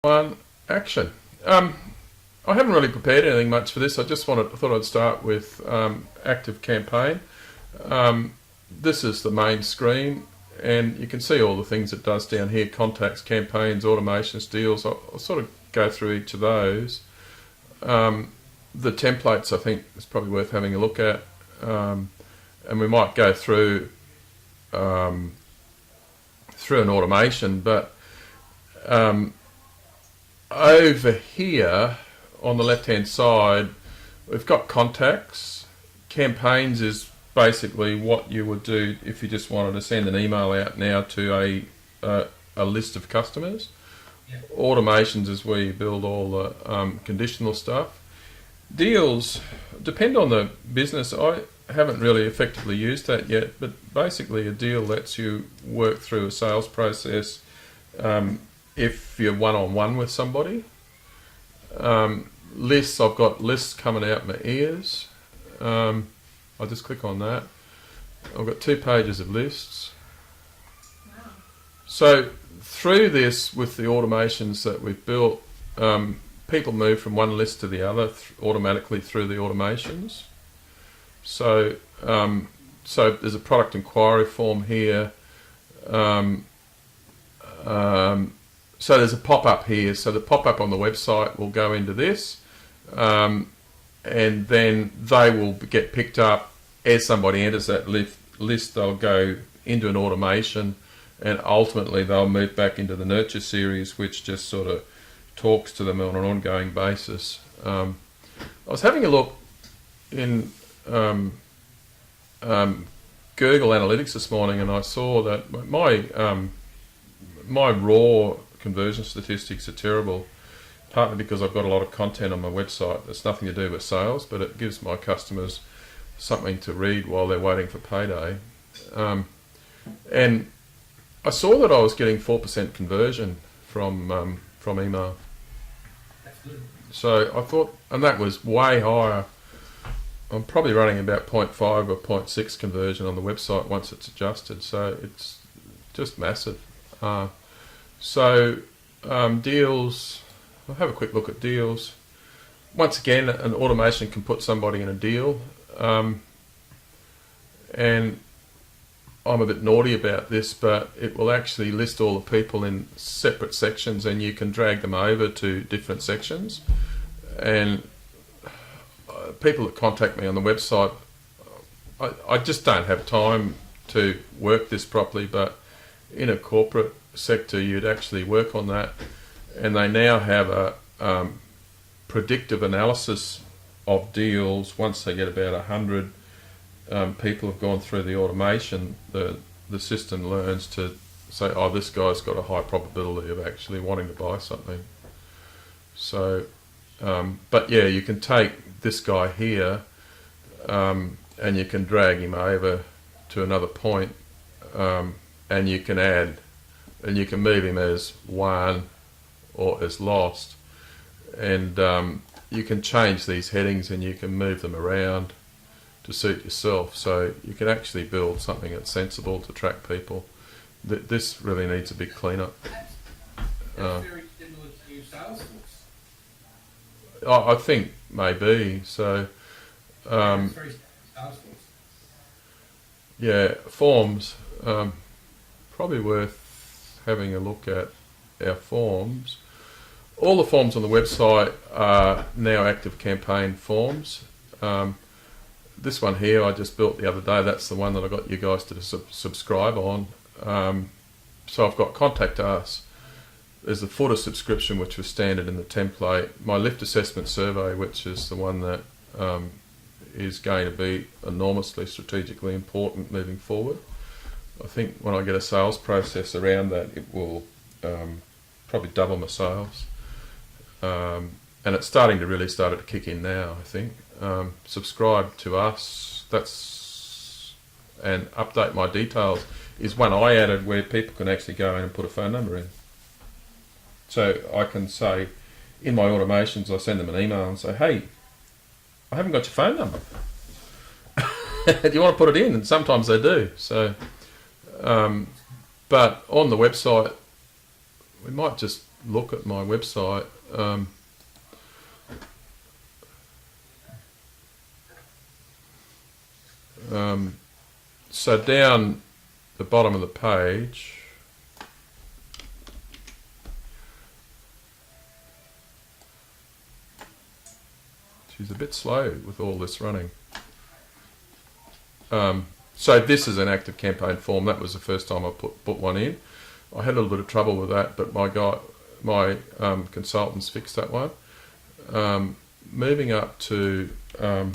One, action. I haven't really prepared anything much for this. I thought I'd start with Activecampaign. This is the main screen, and you can see all the things it does down here: contacts, campaigns, automations, deals. I'll sort of go through each of those. The templates, I think, is probably worth having a look at, and we might go through an automation, but over here on the left hand side we've got contacts. Campaigns is basically what you would do if you just wanted to send an email out now to a list of customers. Yep. Automations is where you build all the conditional stuff. Deals depend on the business. I haven't really effectively used that yet, but basically a deal lets you work through a sales process if you're one-on-one with somebody. Lists, I've got lists coming out my ears. I'll just click on that. I've got 2 pages of lists. Wow. So through this, with the automations that we've built, people move from one list to the other automatically through the automations. So there's a product inquiry form here. So there's a pop-up here. So the pop-up on the website will go into this, and then they will get picked up as somebody enters that list. They'll go into an automation, and ultimately they'll move back into the nurture series, which just sort of talks to them on an ongoing basis. I was having a look in Google Analytics this morning, and I saw that my raw conversion statistics are terrible, partly because I've got a lot of content on my website that's nothing to do with sales, but it gives my customers something to read while they're waiting for payday. And I saw that I was getting 4% conversion from email. That's good. So I thought, and that was way higher. I'm probably running about 0.5 or 0.6 conversion on the website once it's adjusted, so it's just massive. Deals, I'll have a quick look at deals. Once again, an automation can put somebody in a deal, and I'm a bit naughty about this, but it will actually list all the people in separate sections, and you can drag them over to different sections. And people that contact me on the website, I just don't have time to work this properly, but in a corporate sector you'd actually work on that, and they now have a predictive analysis of deals. Once they get about 100 people have gone through the automation, the system learns to say, oh, this guy's got a high probability of actually wanting to buy something. So but yeah, you can take this guy here and you can drag him over to another point, and you can add, and you can move him as won or as lost, and you can change these headings and you can move them around to suit yourself. So you can actually build something that's sensible to track people. This really needs a big cleanup. That's very similar to Salesforce. I think maybe so. It's very Salesforce. Yeah, forms. Probably worth having a look at our forms. All the forms on the website are now Activecampaign forms. This one here I just built the other day. That's the one that I got you guys to subscribe on. So I've got Contact Us. There's the footer subscription, which was standard in the template. My lift assessment survey, which is the one that is going to be enormously strategically important moving forward. I think when I get a sales process around that, it will probably double my sales. And it's starting to really start to kick in now, I think. Subscribe to us, and update my details is one I added where people can actually go in and put a phone number in. So I can say, in my automations, I send them an email and say, hey, I haven't got your phone number. Do you want to put it in? And sometimes they do. So, but on the website, we might just look at my website. So down the bottom of the page, she's a bit slow with all this running. So this is an Activecampaign form. That was the first time I put one in. I had a little bit of trouble with that, but my consultants fixed that one. Moving up to a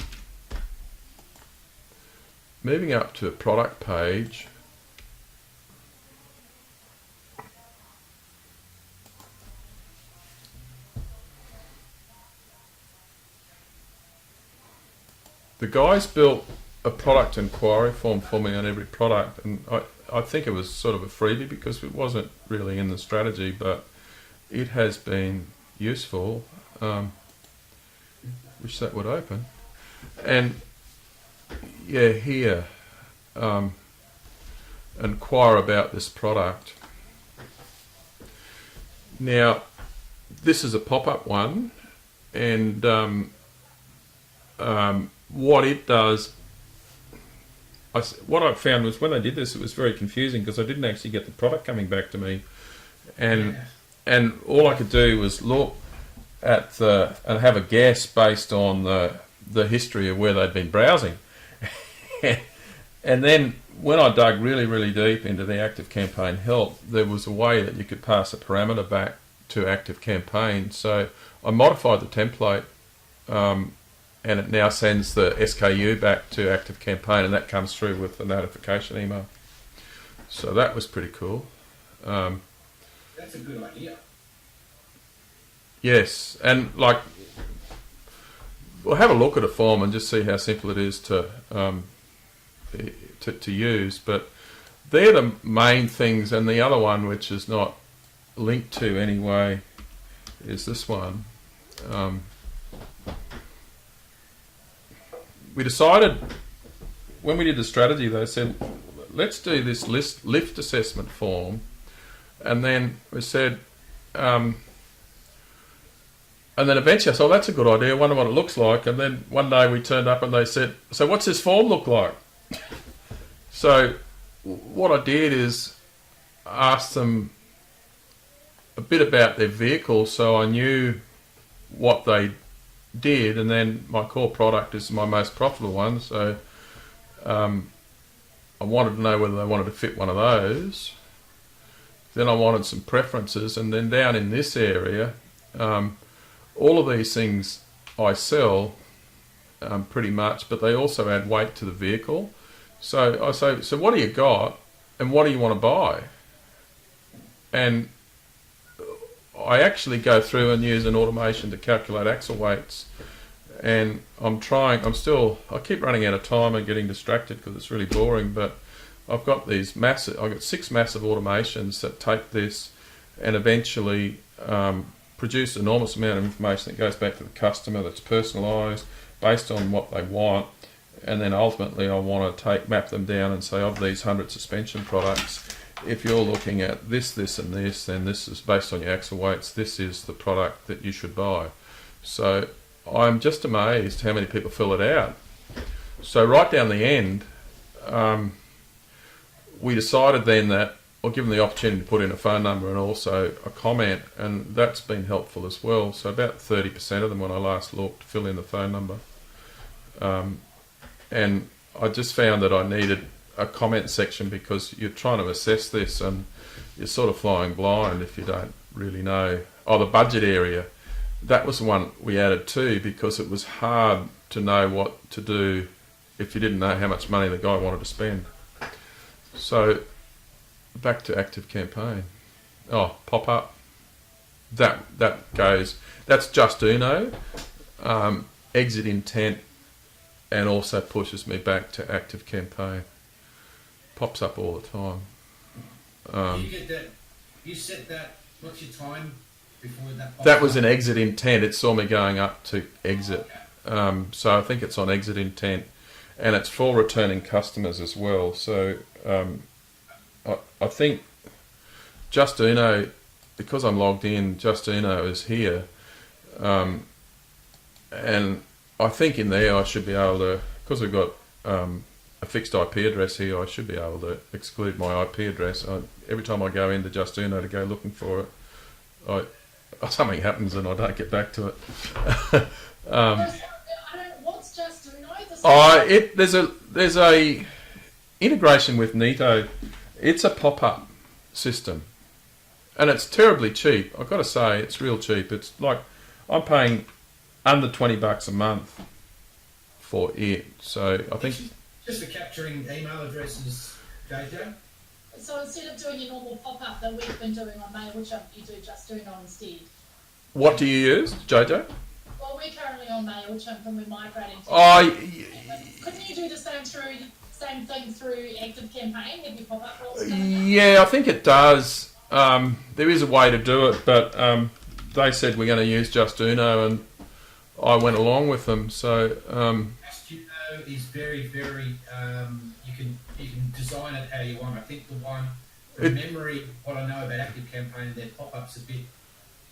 product page. The guys built a product inquiry form for me on every product, and I think it was sort of a freebie because it wasn't really in the strategy, but it has been useful. Wish that would open. And yeah, here, inquire about this product. Now, this is a pop-up one, and what it does, what I found was when I did this, it was very confusing because I didn't actually get the product coming back to me, and all I could do was look at and have a guess based on the history of where they'd been browsing. And then when I dug really, really deep into the Activecampaign help, there was a way that you could pass a parameter back to Activecampaign. So I modified the template, and it now sends the SKU back to Activecampaign, and that comes through with the notification email. So that was pretty cool. That's a good idea. Yes, and like, we'll have a look at a form and just see how simple it is to use. But they're the main things, and the other one, which is not linked to anyway, is this one. We decided when we did the strategy, they said, let's do this lift assessment form, and then we said. And then eventually I thought, that's a good idea, I wonder what it looks like. And then one day we turned up and they said, so what's this form look like? So what I did is ask them a bit about their vehicle so I knew what they did. And then my core product is my most profitable one. So I wanted to know whether they wanted to fit one of those. Then I wanted some preferences. And then down in this area, all of these things I sell pretty much, but they also add weight to the vehicle. So I say, so what do you got and what do you want to buy? And I actually go through and use an automation to calculate axle weights. And I keep running out of time and getting distracted because it's really boring, but I've got I've got 6 massive automations that take this and eventually produce an enormous amount of information that goes back to the customer that's personalised based on what they want, and then ultimately I want to map them down and say, of these 100 suspension products, if you're looking at this and this, then this is based on your axle weights, this is the product that you should buy. So I'm just amazed how many people fill it out. So right down the end, we decided then that I'll give them the opportunity to put in a phone number and also a comment, and that's been helpful as well. So about 30% of them, when I last looked, fill in the phone number. And I just found that I needed a comment section because you're trying to assess this and you're sort of flying blind if you don't really know. Oh, the budget area. That was the one we added too because it was hard to know what to do if you didn't know how much money the guy wanted to spend. So back to Activecampaign. Oh, pop up. That goes. That's just Uno. Exit intent, and also pushes me back to Activecampaign. Pops up all the time. You get that? You set that. What's your time before that? That was an exit intent. It saw me going up to exit. So I think it's on exit intent, and it's for returning customers as well. So I think Just Uno because I'm logged in, Justino is here, and I think in there I should be able to, because we've got a fixed IP address here, I should be able to exclude my IP address. Every time I go into Justino to go looking for it, something happens and I don't get back to it. What's Justino? There's a integration with Neto. It's a pop-up system, and it's terribly cheap. I've got to say, it's real cheap. It's like I'm paying under $20 a month for it. So I think just for capturing email addresses, JJ. So instead of doing your normal pop-up that we've been doing on MailChimp, you do Justino instead. What do you use, JJ? Well, we're currently on MailChimp and we're migrating to couldn't you do the same thing through Activecampaign if you pop-up roles? Yeah, I think it does. There is a way to do it, but they said we're going to use Justino, and I went along with them. So Justino is very, very. You can design it how you want. I think from memory, what I know about Activecampaign, their pop-ups a bit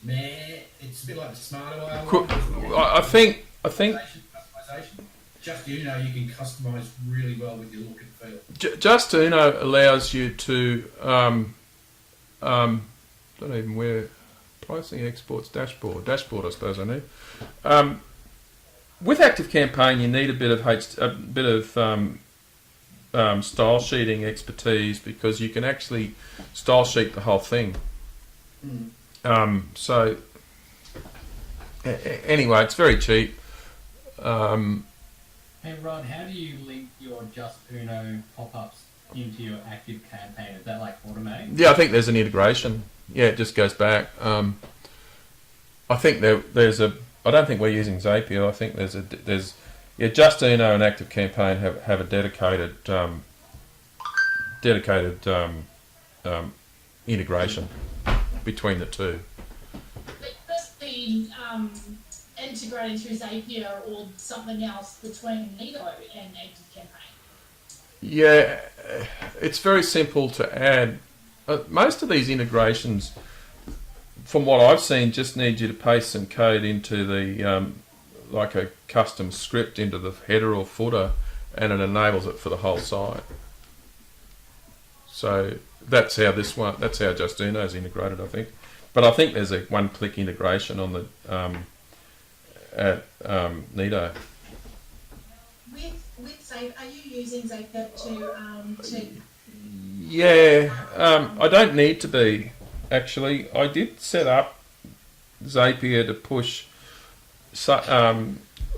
meh. It's a bit like the smarter one. I think customization. Justino you can customize really well with your look and feel. Justino allows you to don't even where pricing exports dashboard I suppose I need. With Activecampaign you need a bit of style sheeting expertise, because you can actually style sheet the whole thing. So anyway, it's very cheap. Hey Rod, how do you link your Justino pop-ups into your Activecampaign? Is that like automatic? Yeah, I think there's an integration. Yeah, it just goes back. I think there's a. I don't think we're using Zapier. I think there's Justino and Activecampaign have a dedicated integration between the two. But this be integrating through Zapier or something else between Neto and Activecampaign? Yeah, it's very simple to add. Most of these integrations, from what I've seen, just need you to paste some code into the like a custom script into the header or footer, and it enables it for the whole site. So that's how Justino is integrated, I think. But I think there's a one-click integration on the at Neto. With Zapier, are you using Zapier to? Yeah, I don't need to be. Actually, I did set up Zapier to push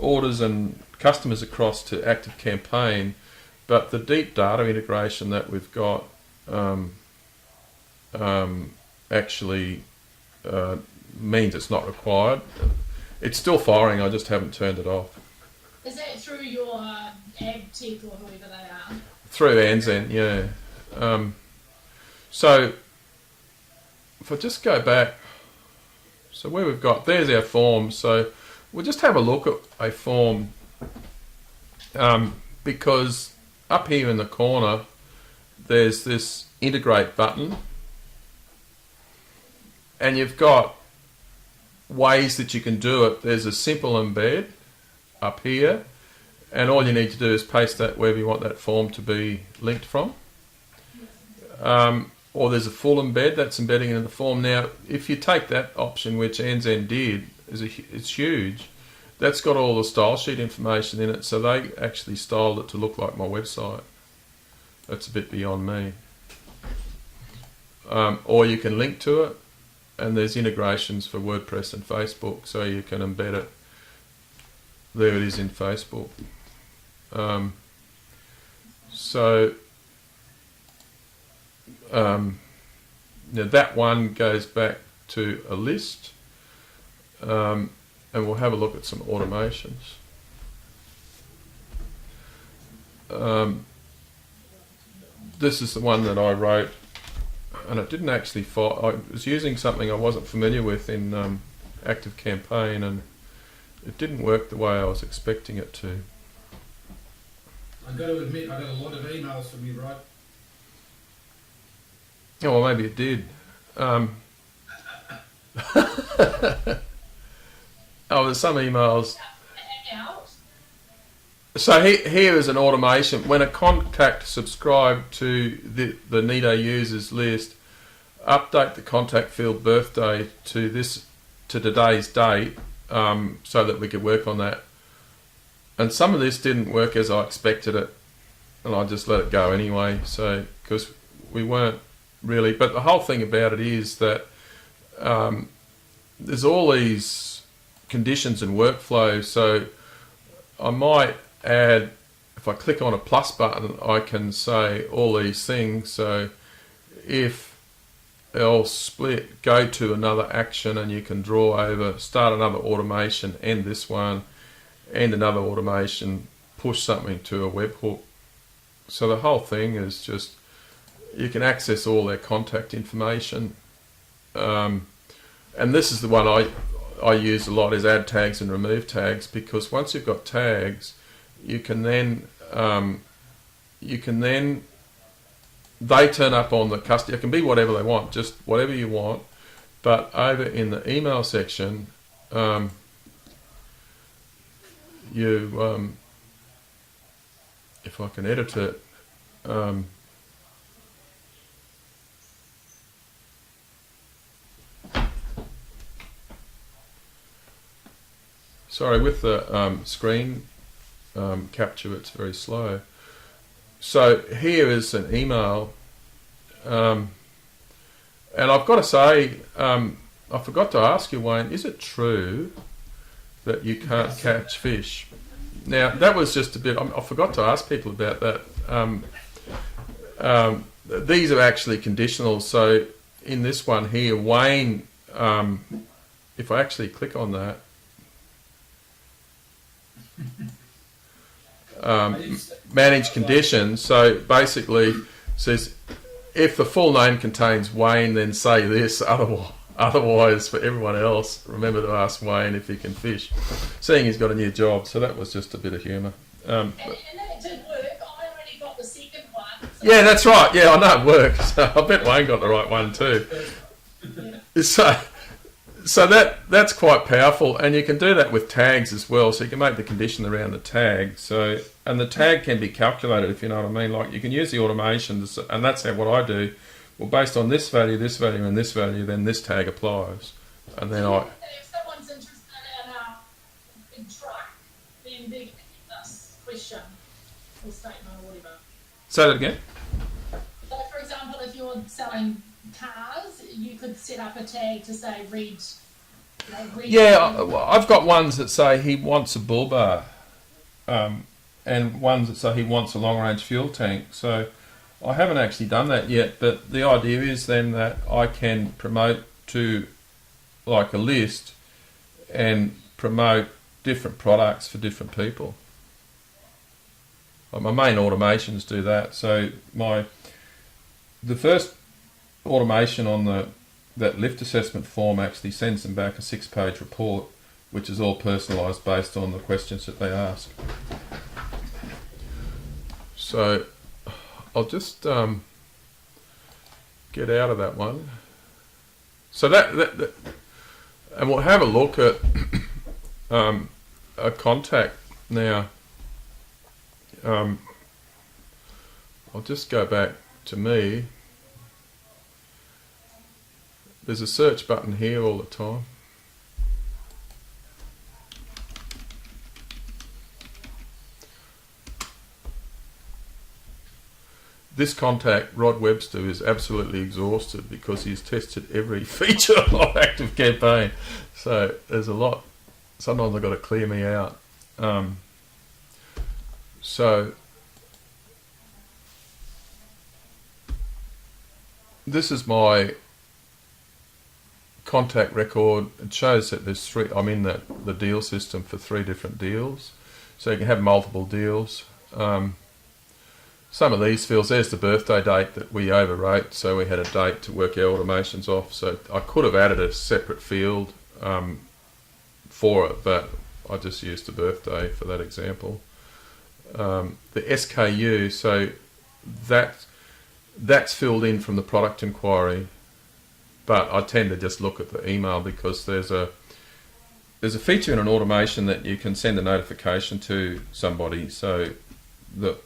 orders and customers across to Activecampaign, but the deep data integration that we've got actually means it's not required. It's still firing, I just haven't turned it off. Is that through your ad tech or whoever they are? Through Anzen, yeah. So if I just go back, so where we've got, there's our form. So we'll just have a look at a form, because up here in the corner there's this integrate button, and you've got ways that you can do it. There's a simple embed up here, and all you need to do is paste that wherever you want that form to be linked from. Or there's a full embed that's embedding in the form. Now, if you take that option, which Anzen did, it's huge. That's got all the style sheet information in it, so they actually styled it to look like my website. That's a bit beyond me. Or you can link to it, and there's integrations for WordPress and Facebook, so you can embed it. There it is in Facebook. Now that one goes back to a list, and we'll have a look at some automations. This is the one that I wrote, and it didn't actually I was using something I wasn't familiar with in Activecampaign, and it didn't work the way I was expecting it to. I've got to admit, I got a lot of emails from you, Rod. Oh, well, maybe it did. Oh, there's some emails. Hang out. So here is an automation. When a contact subscribed to the neto users list, update the contact field birthday to today's date, so that we could work on that. And some of this didn't work as I expected it, and I just let it go anyway. So because we weren't really, but the whole thing about it is that there's all these conditions and workflows. So I might add, if I click on a plus button, I can say all these things. So if else split, go to another action, and you can draw over, start another automation, end this one, end another automation, push something to a webhook. So the whole thing is just, you can access all their contact information. And this is the one I use a lot, is add tags and remove tags, because once you've got tags, you can then they turn up on the customer. It can be whatever they want, just whatever you want. But over in the email section, if I can edit it, sorry, with the screen capture, it's very slow. So here is an email, and I've got to say, I forgot to ask you, Wayne, is it true that you can't catch fish? Now, that was just a bit, I forgot to ask people about that. These are actually conditional. So in this one here, Wayne, if I actually click on that, manage conditions. So basically says, if the full name contains Wayne, then say this. Otherwise, for everyone else, remember to ask Wayne if he can fish. Seeing he's got a new job, so that was just a bit of humour. And that did work. I already got the second one. So Yeah, that's right. Yeah, I know it works. So I bet Wayne got the right one too. So that's quite powerful, and you can do that with tags as well. So you can make the condition around the tag. So, and the tag can be calculated, if you know what I mean. Like, you can use the automation, and that's what I do. Well, based on this value, and this value, then this tag applies, and then if someone's interested in a big truck, then they can get this question or statement or whatever. Say that again. So, for example, if you're selling cars, you could set up a tag to say read. Yeah, I've got ones that say he wants a bull bar, and ones that say he wants a long-range fuel tank. So I haven't actually done that yet, but the idea is then that I can promote to like a list and promote different products for different people. Like, my main automations do that. So the first automation on that lift assessment form actually sends them back a 6-page report, which is all personalised based on the questions that they ask. So I'll just get out of that one. So that and we'll have a look at a contact now. I'll just go back to me. There's a search button here all the time. This contact, Rod Webster, is absolutely exhausted because he's tested every feature of Activecampaign. So there's a lot. Sometimes I've got to clear me out. So this is my contact record. It shows that there's 3. I'm in the deal system for 3 different deals, so you can have multiple deals. Some of these fields, there's the birthday date that we overwrote, so we had a date to work our automations off. So I could have added a separate field for it, but I just used the birthday for that example. The SKU, so that's filled in from the product inquiry. but I tend to just look at the email because there's a feature in an automation that you can send a notification to somebody, so the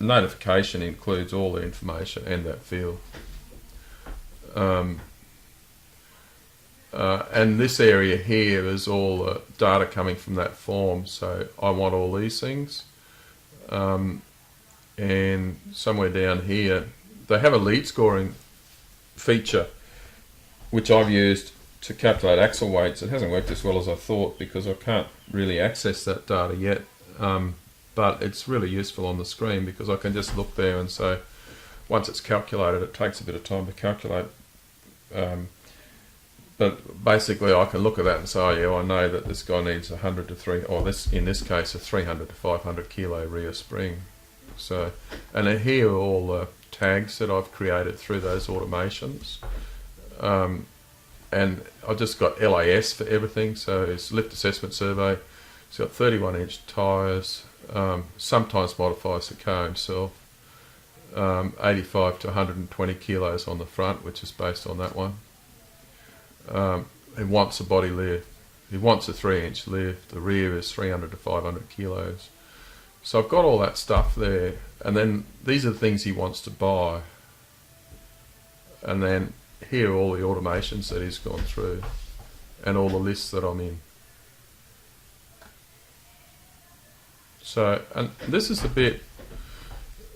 notification includes all the information and that field. And this area here is all the data coming from that form, so I want all these things. And somewhere down here, they have a lead scoring feature, which I've used to calculate axle weights. It hasn't worked as well as I thought because I can't really access that data yet. But it's really useful on the screen because I can just look there and say, once it's calculated, it takes a bit of time to calculate. But basically I can look at that and say, oh yeah, I know that this guy needs 100 to 3, or this, in this case, a 300 to 500 kilo rear spring. So, and here are all the tags that I've created through those automations. And I've just got LAS for everything, so it's lift assessment survey. It's got 31-inch tyres, sometimes modifies the car himself. 85 to 120 kilos on the front, which is based on that one. He wants a body lift. He wants a 3-inch lift. The rear is 300 to 500 kilos. So I've got all that stuff there, and then these are the things he wants to buy. And then here are all the automations that he's gone through, and all the lists that I'm in. So, and this is the bit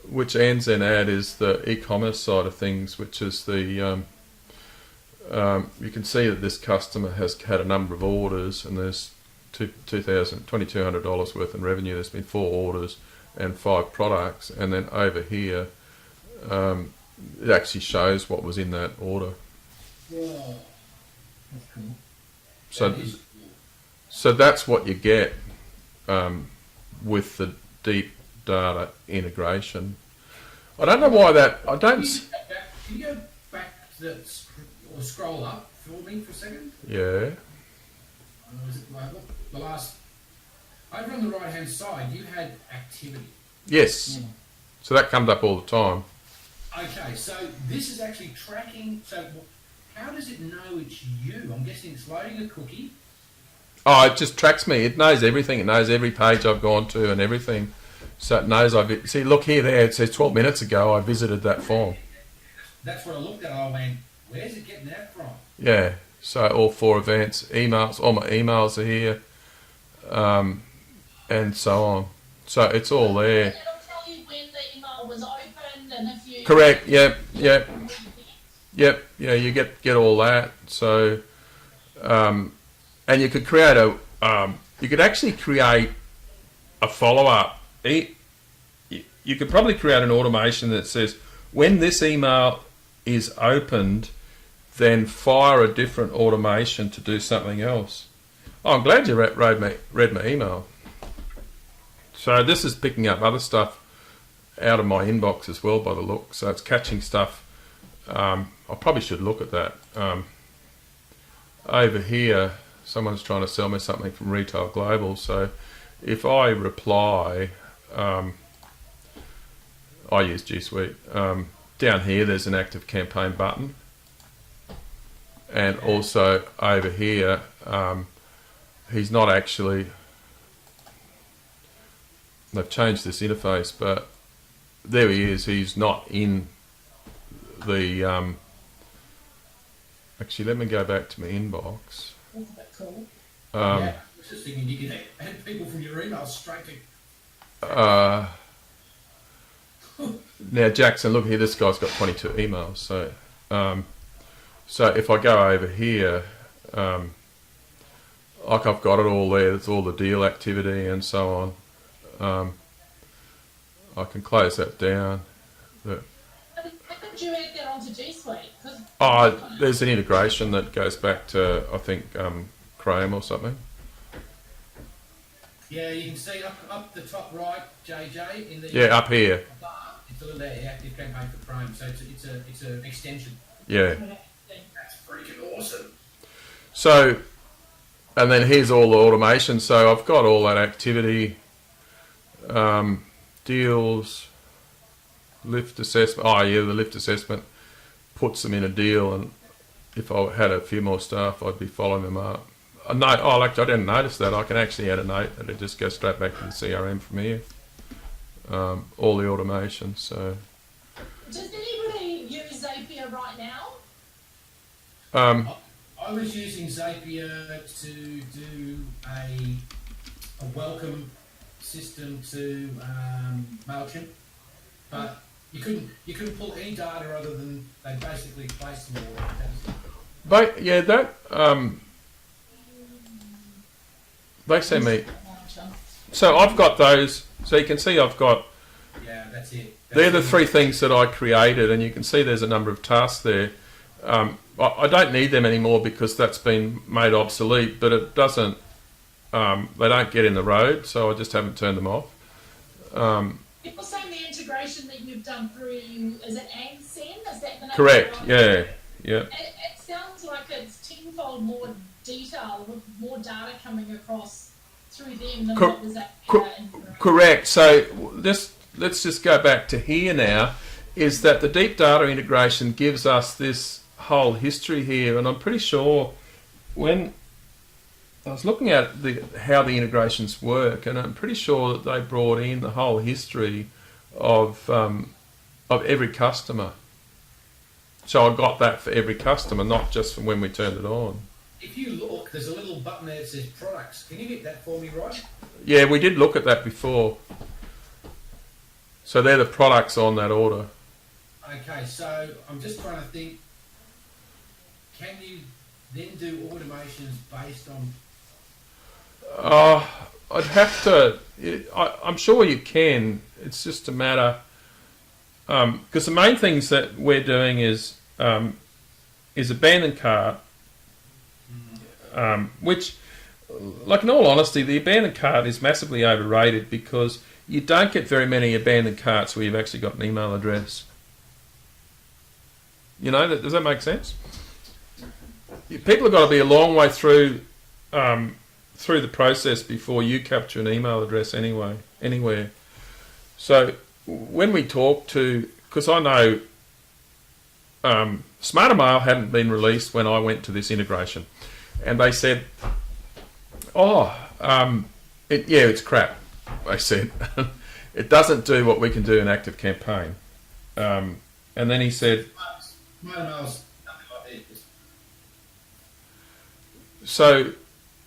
which Anne's then add is the e-commerce side of things, which is the you can see that this customer has had a number of orders, and there's $2,200 worth in revenue. There's been 4 orders and 5 products, and then over here it actually shows what was in that order. Whoa. That's cool. So that's what you get with the deep data integration. I don't know why that. I don't. Can you go back to or scroll up for me for a second? Yeah. The last, over on the right hand side, you had activity. Yes. So that comes up all the time. Okay, so this is actually tracking. So how does it know it's you? I'm guessing it's loading a cookie. Oh, it just tracks me. It knows everything. It knows every page I've gone to and everything. So it knows I've... See, look here, there. It says 12 minutes ago I visited that form. That's what I looked at. I went, where's it getting that from? Yeah. So all 4 events, emails, all my emails are here, and so on. So it's all there. It'll tell you when the email was opened and if you... Correct. Yep. Yeah, you get all that. So, and you could create you could actually create a follow-up. You could probably create an automation that says, when this email is opened, then fire a different automation to do something else. Oh, I'm glad you read my email. So this is picking up other stuff out of my inbox as well by the look. So it's catching stuff. I probably should look at that. Over here, someone's trying to sell me something from Retail Global. So if I reply, I use G Suite. Down here, there's an Activecampaign button. And also over here, he's not actually... They've changed this interface, but there he is. He's not in the... Actually, let me go back to my inbox. That's a bit cool. Yeah, I was just thinking you could add people from your emails straight to... Now, Jackson, look here, this guy's got 22 emails. So so if I go over here, like I've got it all there, it's all the deal activity and so on. I can close that down. How did you add that onto G Suite? There's an integration that goes back to, I think, Chrome or something. Yeah, you can see up the top right, JJ, in the... Yeah, up here. Bar, it's a little Activecampaign for Chrome, so it's an extension. Yeah. That's freaking awesome. So, and then here's all the automation. So I've got all that activity, deals, lift assessment. Oh yeah, the lift assessment puts them in a deal, and if I had a few more staff, I'd be following them up. A note, oh, like I didn't notice that. I can actually add a note that it just goes straight back to the CRM from here. All the automation. So. Does anybody use Zapier right now? I was using Zapier to do a welcome system to MailChimp, but you couldn't pull any data other than they basically placed them all. But yeah, that they send me. So I've got those. So you can see I've got. Yeah, that's it. They're the 3 things that I created, and you can see there's a number of tasks there. I don't need them anymore because that's been made obsolete, but it doesn't. They don't get in the road, so I just haven't turned them off. People saying the integration that you've done through, is it ANSEN? Is that the name? Correct. Yeah. It sounds like it's tenfold more detail with more data coming across through them than what was that. Correct. So let's just go back to here now. Is that the deep data integration gives us this whole history here, and I'm pretty sure when I was looking at how the integrations work, and I'm pretty sure that they brought in the whole history of every customer. So I got that for every customer, not just from when we turned it on. If you look, there's a little button there that says products. Can you hit that for me, Rod? Yeah, we did look at that before. So they're the products on that order. Okay, so I'm just trying to think, can you then do automations based on... I'd have to... I'm sure you can. It's just a matter... Because the main things that we're doing is abandoned cart, which, like in all honesty, the abandoned cart is massively overrated because you don't get very many abandoned carts where you've actually got an email address. You know, does that make sense? People have got to be a long way through the process before you capture an email address anywhere. So when we talk to, because I know Smarter Mail hadn't been released when I went to this integration, and they said, it's crap. They said it doesn't do what we can do in Activecampaign. And then he said, so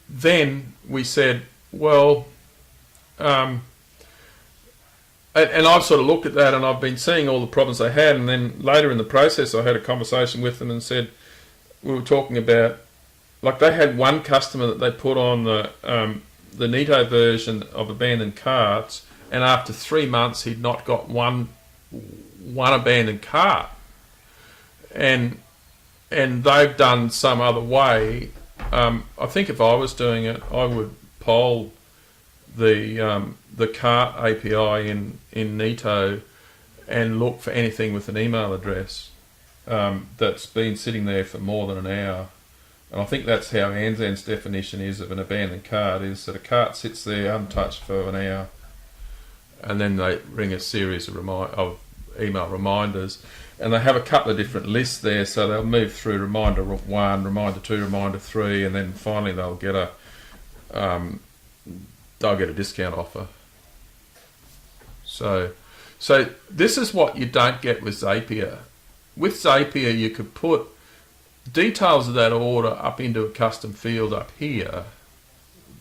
then we said, well, and I've sort of looked at that and I've been seeing all the problems they had, and then later in the process I had a conversation with them and said, we were talking about, like they had one customer that they put on the neto version of abandoned carts, and after 3 months he'd not got one abandoned cart, and they've done some other way. I think if I was doing it, I would poll the cart API in Neto and look for anything with an email address that's been sitting there for more than an hour. And I think that's how ANZAN's definition is of an abandoned cart, is that a cart sits there untouched for an hour, and then they ring a series of email reminders, and they have a couple of different lists there, so they'll move through reminder 1, reminder 2, reminder 3, and then finally they'll get a discount offer. So this is what you don't get with Zapier. With Zapier, you could put details of that order up into a custom field up here,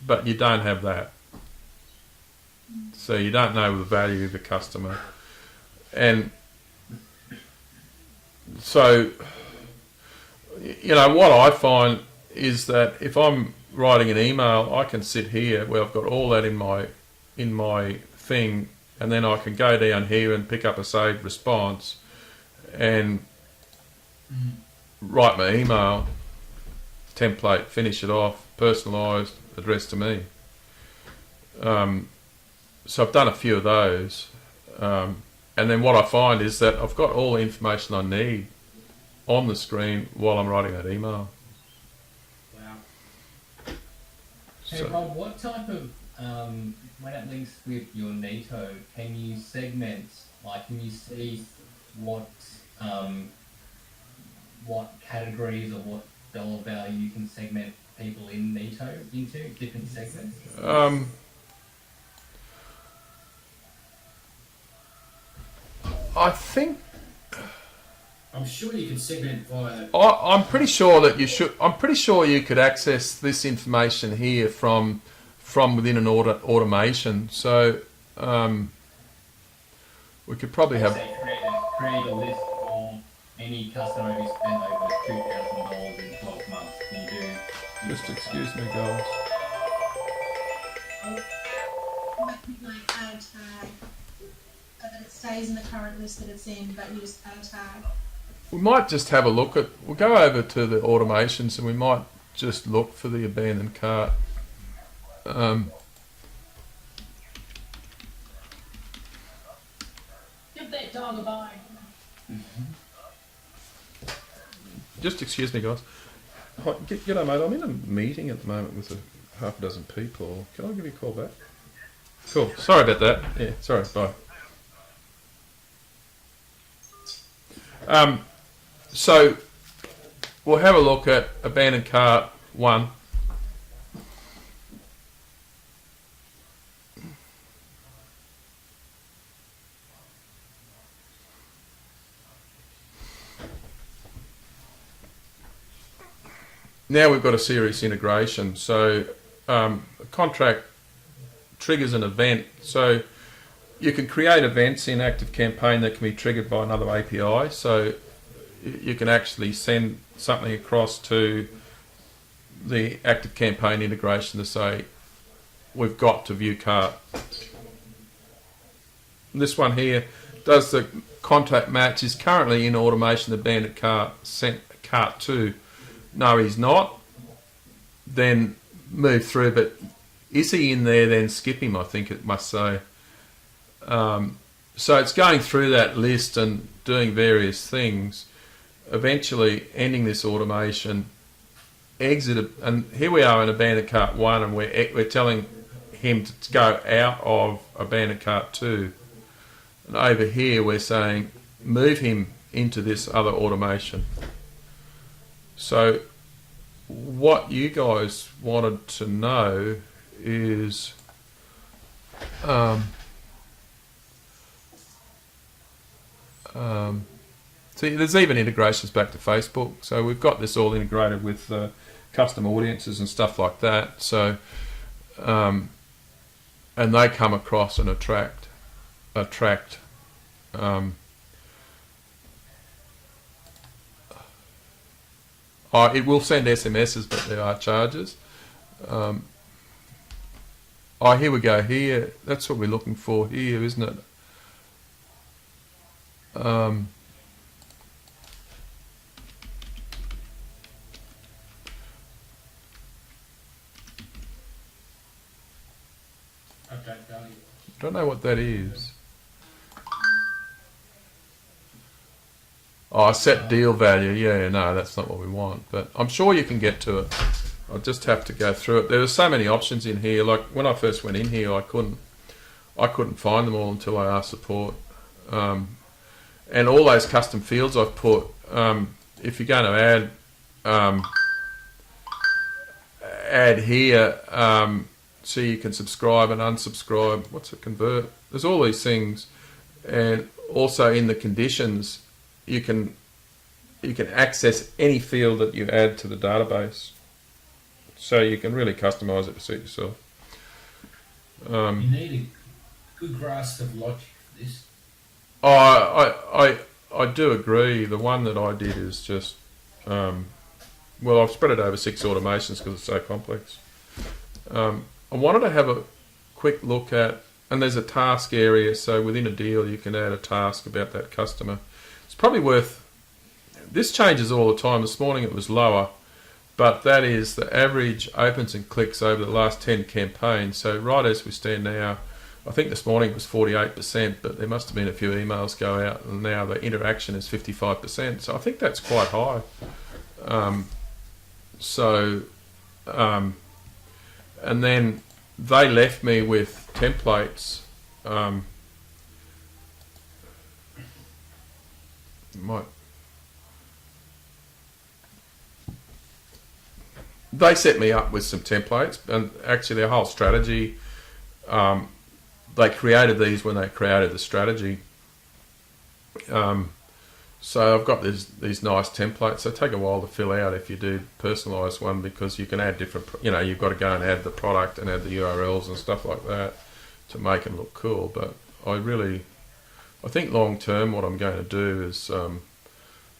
but you don't have that. So you don't know the value of the customer. And so, you know, what I find is that if I'm writing an email, I can sit here where I've got all that in my thing, and then I can go down here and pick up a saved response and write my email template, finish it off, personalised, addressed to me. So I've done a few of those, and then what I find is that I've got all the information I need on the screen while I'm writing that email. Wow. Hey Rob, what type of, when it links with your neto, can you segment, like can you see what what categories or what dollar value you can segment people in neto into different segments? I think I'm sure you can segment via. I'm pretty sure that you should. I'm pretty sure you could access this information here from within an automation. So we could probably have. Say create a list for any customer who spent over $2,000 in 12 months. Can you do? Just excuse me, guys. Like add tag, so that it stays in the current list that it's in, but you just add a tag. We might just have a look at. We'll go over to the automations and we might just look for the abandoned cart. Give that dog a bone. Just excuse me, guys. Hi, g'day, mate. I'm in a meeting at the moment with half a dozen people. Can I give you a call back? Cool. Sorry about that. Yeah, sorry. Bye. So we'll have a look at abandoned cart 1. Now we've got a serious integration. So a contract triggers an event. So you can create events in Activecampaign that can be triggered by another API. So you can actually send something across to the Activecampaign integration to say, we've got to view cart. This one here does the contact match, is currently in automation, the bandit cart sent cart to. No, he's not. Then move through, but is he in there, then skip him, I think it must say. So it's going through that list and doing various things, eventually ending this automation, exit, and here we are in abandoned cart 1 and we're telling him to go out of abandoned cart 2. And over here we're saying move him into this other automation. So what you guys wanted to know is see, there's even integrations back to Facebook. So we've got this all integrated with custom audiences and stuff like that. So and they come across and attract. It will send SMSs, but there are charges. Here we go. Here, that's what we're looking for here, isn't it? Update value. Don't know what that is. Set deal value. Yeah, no, that's not what we want. But I'm sure you can get to it. I'll just have to go through it. There are so many options in here. Like when I first went in here, I couldn't find them all until I asked support. And all those custom fields I've put. If you're going to add here, so you can subscribe and unsubscribe. What's it convert? There's all these things, and also in the conditions, you can access any field that you add to the database. So you can really customize it to suit yourself. You need a good grasp of logic for this. I do agree. The one that I did is just well, I've spread it over 6 automations because it's so complex. I wanted to have a quick look at, and there's a task area, so within a deal you can add a task about that customer. It's probably worth, this changes all the time. This morning it was lower, but that is the average opens and clicks over the last 10 campaigns. So right as we stand now, I think this morning it was 48%, but there must have been a few emails go out, and now the interaction is 55%. So I think that's quite high. And then they left me with templates. they set me up with some templates, and actually their whole strategy, they created these when they created the strategy. So I've got these nice templates. They take a while to fill out if you do personalised one, because you can add different, you've got to go and add the product and add the URLs and stuff like that to make them look cool. But I think long term what I'm going to do is...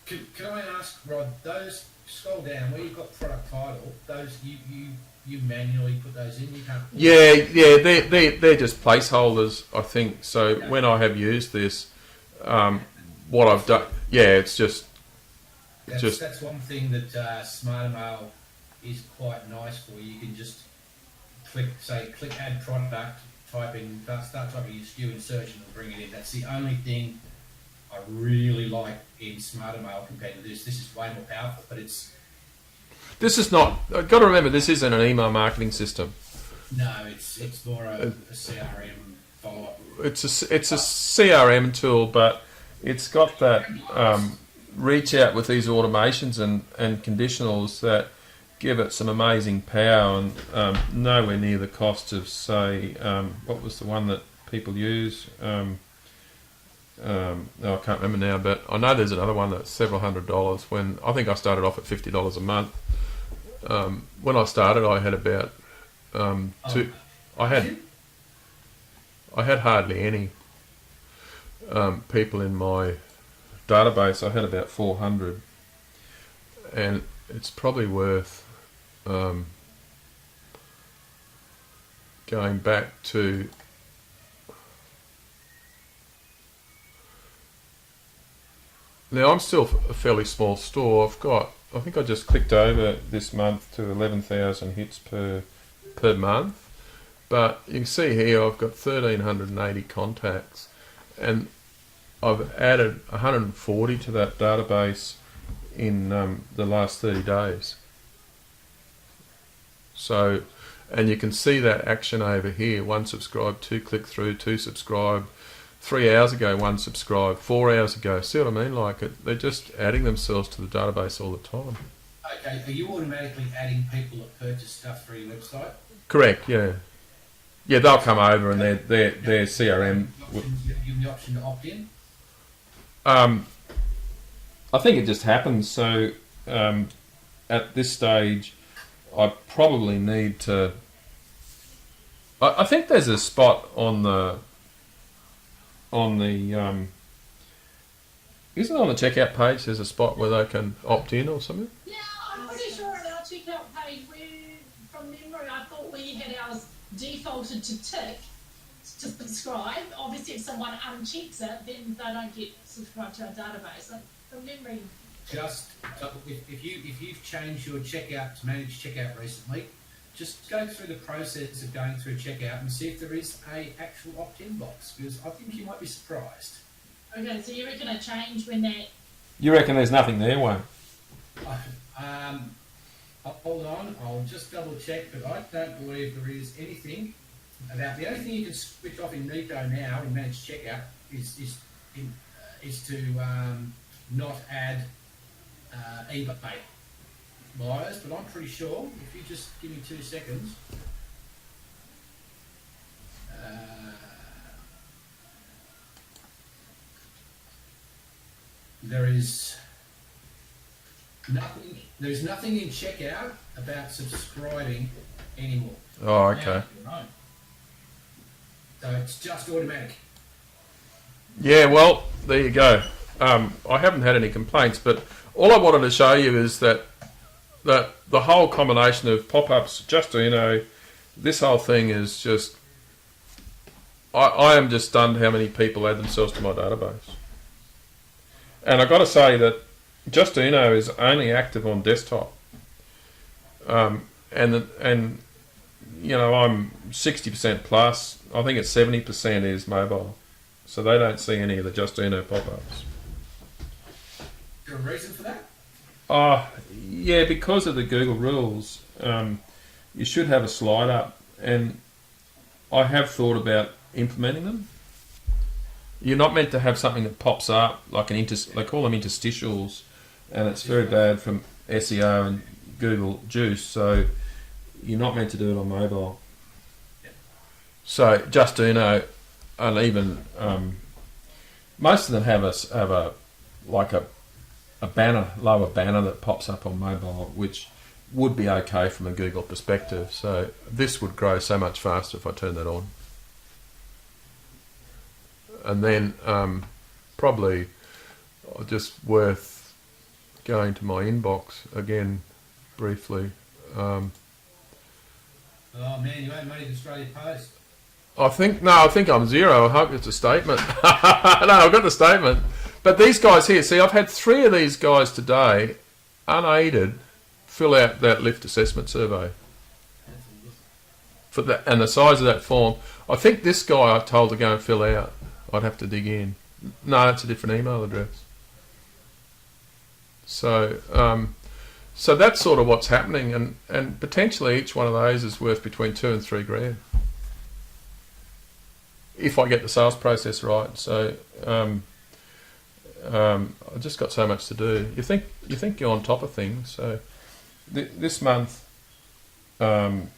Can I ask, Rod, those, scroll down, where you've got product title, those you manually put those in, you can't... they're just placeholders, I think. So Okay. when I have used this, what I've done, it's just... That's one thing that SmarterMail is quite nice for. You can just click add product, start typing your SKU in search, and it'll bring it in. That's the only thing I really like in SmarterMail compared to this. This is way more powerful, but This is not... I've got to remember, this isn't an email marketing system. no, it's more a CRM follow-up. It's a CRM tool, but it's got that reach out with these automations and conditionals that give it some amazing power, and nowhere near the cost of, say, what was the one that people use? I can't remember now, but I know there's another one that's several $100s. When I think I started off at $50 a month. When I started, I had about I had hardly any people in my database. I had about 400, and it's probably worth going back to... Now, I'm still a fairly small store. I think I just clicked over this month to 11,000 hits per month. But you can see here I've got 1,380 contacts, and I've added 140 to that database in the last 30 days. So, and you can see that action over here: 1 subscribe, 2 click through, 2 subscribe. 3 hours ago, 1 subscribed. 4 hours ago. See what I mean? They're just adding themselves to the database all the time. Okay, are you automatically adding people that purchase stuff through your website? Correct. Yeah. Yeah, they'll come over and their CRM. You give the option to opt in. I think it just happens. So at this stage, I probably need to... I think there's a spot on the isn't it on the checkout page there's a spot where they can opt in or something? Yeah, I'm pretty sure on our checkout page, from memory, I thought we had ours defaulted to tick to subscribe. Obviously, if someone unchecks it, then they don't get subscribed to our database. So, from memory, Just if you've changed your checkout to manage checkout recently, just go through the process of going through checkout and see if there is a actual opt-in box, because I think you might be surprised. okay, so you reckon a change when that... You reckon there's nothing there, Wayne? Hold on, I'll just double check, but I don't believe there is anything about... The only thing you can switch off in Neto now in managed checkout is to not add eBay buyers, but I'm pretty sure, if you just give me 2 seconds, there's nothing in checkout about subscribing anymore. Oh, okay. Right. So it's just automatic. Yeah, well, there you go. I haven't had any complaints, but all I wanted to show you is that the whole combination of pop-ups, Justino, this whole thing is just... I am just stunned how many people add themselves to my database. And I've got to say that Justino is only active on desktop. And you know, I'm 60% plus. I think it's 70% is mobile. So they don't see any of the Justino pop-ups. Is there a reason for that? Yeah, because of the Google rules, you should have a slide up, and I have thought about implementing them. You're not meant to have something that pops up like they call them interstitials, and it's very bad from SEO and Google Juice, so you're not meant to do it on mobile. So Just Uno, and even most of them have a banner, lower banner that pops up on mobile, which would be okay from a Google perspective. So this would grow so much faster if I turn that on. And then probably just worth going to my inbox again briefly. Oh man, you ain't money to Australia Post. I think I'm zero. I hope it's a statement. No, I've got the statement. But these guys here, see, I've had 3 of these guys today, unaided, fill out that lift assessment survey. For that, and the size of that form. I think this guy I told to go and fill out. I'd have to dig in. No, that's a different email address. So, so that's sort of what's happening, and potentially each one of those is worth between $2,000 and $3,000 if I get the sales process right. So, I've just got so much to do. You think you're on top of things. So, this month, and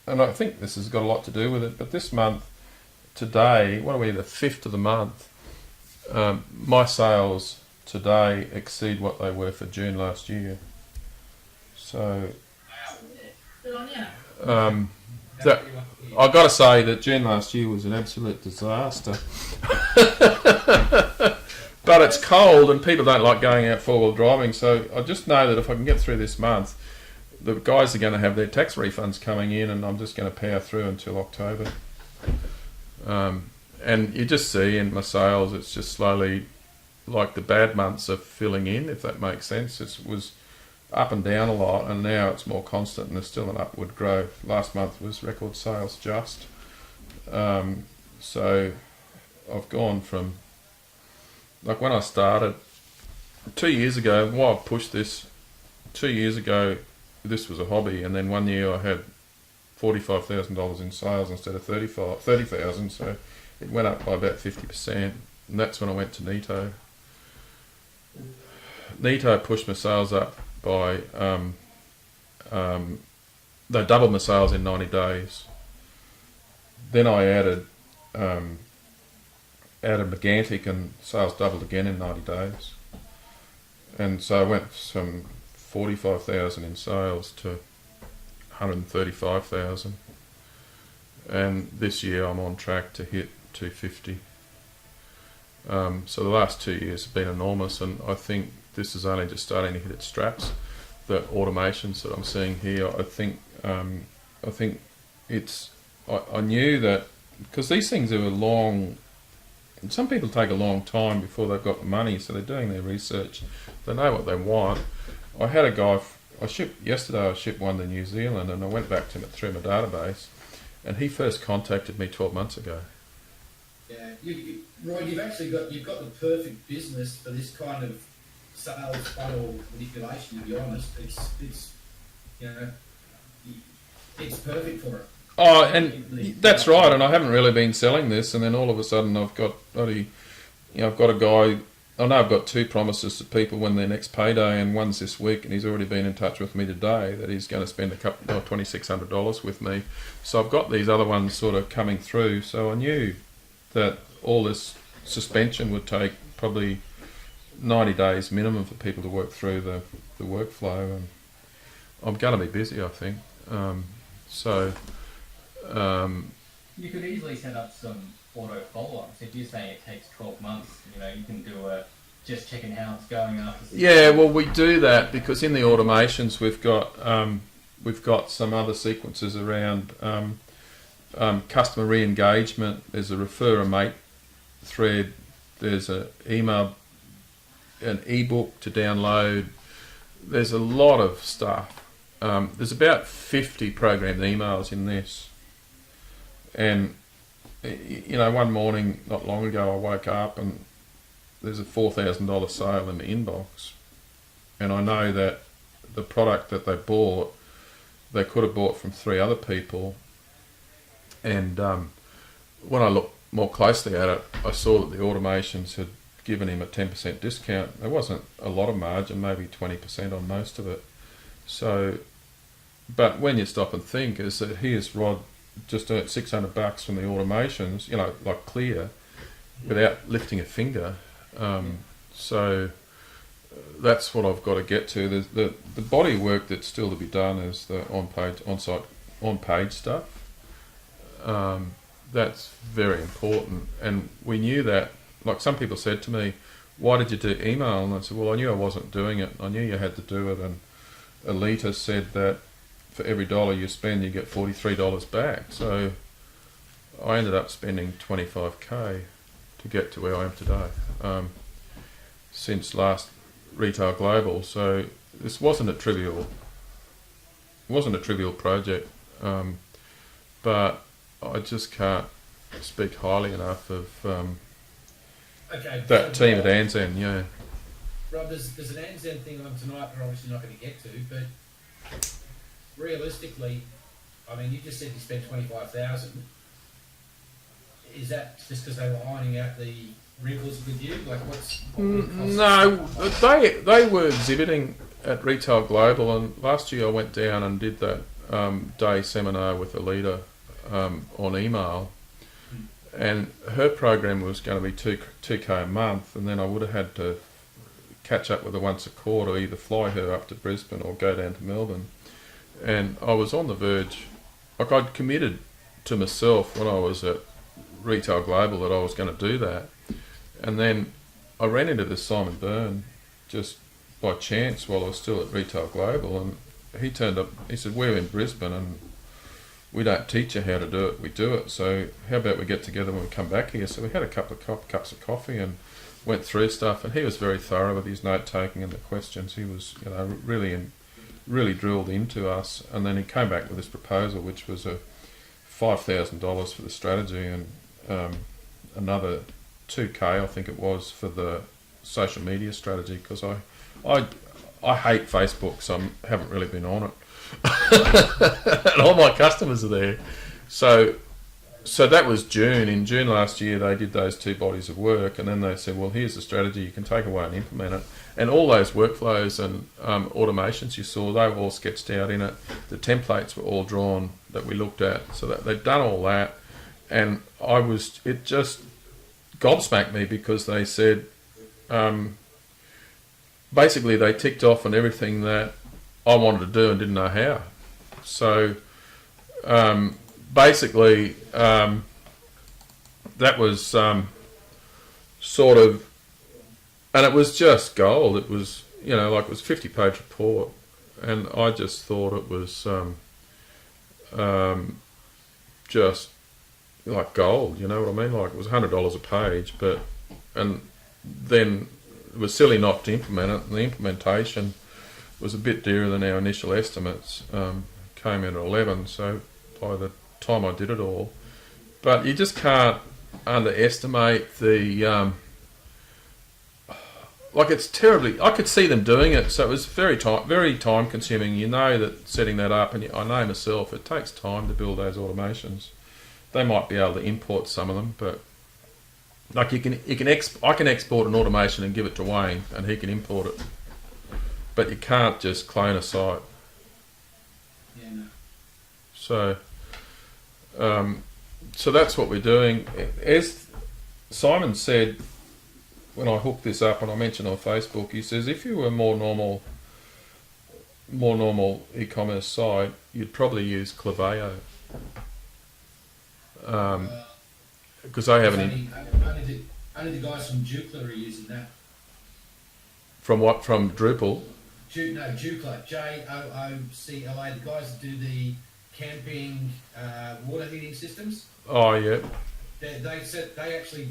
I think this has got a lot to do with it. But this month, today, what are we? The 5th of the month. My sales today exceed what they were for June last year. So, Good on you. that, I've got to say that June last year was an absolute disaster. But it's cold and people don't like going out four-wheel driving, so I just know that if I can get through this month, the guys are going to have their tax refunds coming in, and I'm just going to power through until October. And you just see in my sales, it's just slowly, like the bad months are filling in, if that makes sense. It was up and down a lot, and now it's more constant, and there's still an upward growth. Last month was record sales just. So I've gone from, like when I started 2 years ago, why I pushed this, 2 years ago, this was a hobby, and then 1 year I had $45,000 in sales instead of 30,000, so it went up by about 50%, and that's when I went to Neto. Neto pushed my sales up by, they doubled my sales in 90 days. Then I added Megantic, and sales doubled again in 90 days. And so I went from 45,000 in sales to 135,000. And this year I'm on track to hit 250. So the last 2 years have been enormous, and I think this is only just starting to hit its straps. The automations that I'm seeing here, I think it's, I knew that, because these things are long, some people take a long time before they've got the money, so they're doing their research, they know what they want. I had a guy, I shipped one to New Zealand, and I went back to him through my database, and he first contacted me 12 months ago. Yeah, Roy, you've got the perfect business for this kind of sales funnel manipulation. To be honest, it's it's perfect for it. Oh, and that's right. And I haven't really been selling this, and then all of a sudden I've got I've got a guy. I know I've got 2 promises to people when their next payday, and one's this week, and he's already been in touch with me today that he's going to spend $2,600 with me. So I've got these other ones sort of coming through. So I knew that all this suspension would take probably 90 days minimum for people to work through the workflow, and I'm going to be busy, I think. You could easily set up some auto follow-ups. If you're saying it takes 12 months, you can do just checking how it's going after 6 Yeah, well, we do that because in the automations we've got some other sequences around customer re-engagement. There's a refer a mate thread. There's an ebook to download. There's a lot of stuff. There's about 50 programmed emails in this. And, one morning, not long ago, I woke up and there's a $4,000 sale in the inbox. And I know that the product that they bought, they could have bought from 3 other people. And when I looked more closely at it, I saw that the automations had given him a 10% discount. There wasn't a lot of margin, maybe 20% on most of it. So, but when you stop and think, is that here's Rod just earned $600 from the automations, you know, like clear, without lifting a finger. So that's what I've got to get to. There's the body work that's still to be done is the on-page stuff. That's very important, and we knew that. Like some people said to me, "Why did you do email?" And I said, "Well, I knew I wasn't doing it. I knew you had to do it." And Alita said that for every dollar you spend, you get $43 back. So I ended up spending $25K to get to where I am today. Since last Retail Global, so this wasn't a trivial project, but I just can't speak highly enough of Okay. that team at Anzen. Yeah, Rob, there's an Anzen thing on tonight we're obviously not going to get to, but realistically, I mean, you just said you spent 25,000. Is that just because they were ironing out the wrinkles with you? Like, what would it cost? no, they were exhibiting at Retail Global, and last year I went down and did that day seminar with Alita on email, and her program was going to be 2K a month, and then I would have had to catch up with her once a quarter, either fly her up to Brisbane or go down to Melbourne. And I was on the verge, like I'd committed to myself when I was at Retail Global that I was going to do that. And then I ran into this Simon Byrne just by chance while I was still at Retail Global, and he turned up, he said, "We're in Brisbane and we don't teach you how to do it, we do it, so how about we get together when we come back here?" So we had a couple of cups of coffee and went through stuff, and he was very thorough with his note taking and the questions. He was, you know, really drilled into us, and then he came back with this proposal, which was a $5,000 for the strategy and another $2K, I think it was, for the social media strategy, because I hate Facebook, so I haven't really been on it. And all my customers are there. So that was June. In June last year, they did those two bodies of work, and then they said, "Well, here's the strategy. You can take away and implement it." And all those workflows and automations you saw, they were all sketched out in it. The templates were all drawn that we looked at, so that they'd done all that. And it just gobsmacked me, because they said, basically they ticked off on everything that I wanted to do and didn't know how. So basically that was sort of, and it was just gold. It was, you know, like it was a 50-page report, and I just thought it was just like gold, you know what I mean? Like it was $100 a page, and then it was silly not to implement it, and the implementation was a bit dearer than our initial estimates. Came in at 11, so by the time I did it all. But you just can't underestimate the like, it's terribly, I could see them doing it, so it was very time consuming. You know that setting that up, and I know myself, it takes time to build those automations. They might be able to import some of them, but like I can export an automation and give it to Wayne, and he can import it. But you can't just clone a site. Yeah, no. So that's what we're doing. As Simon said, when I hooked this up and I mentioned on Facebook, he says if you were a more normal e-commerce site, you'd probably use Claveo. Because I haven't. Only the guys from Jookla are using that. From what? From Drupal? Jookla, Joocla. The guys that do the camping water heating systems. Oh yeah. They actually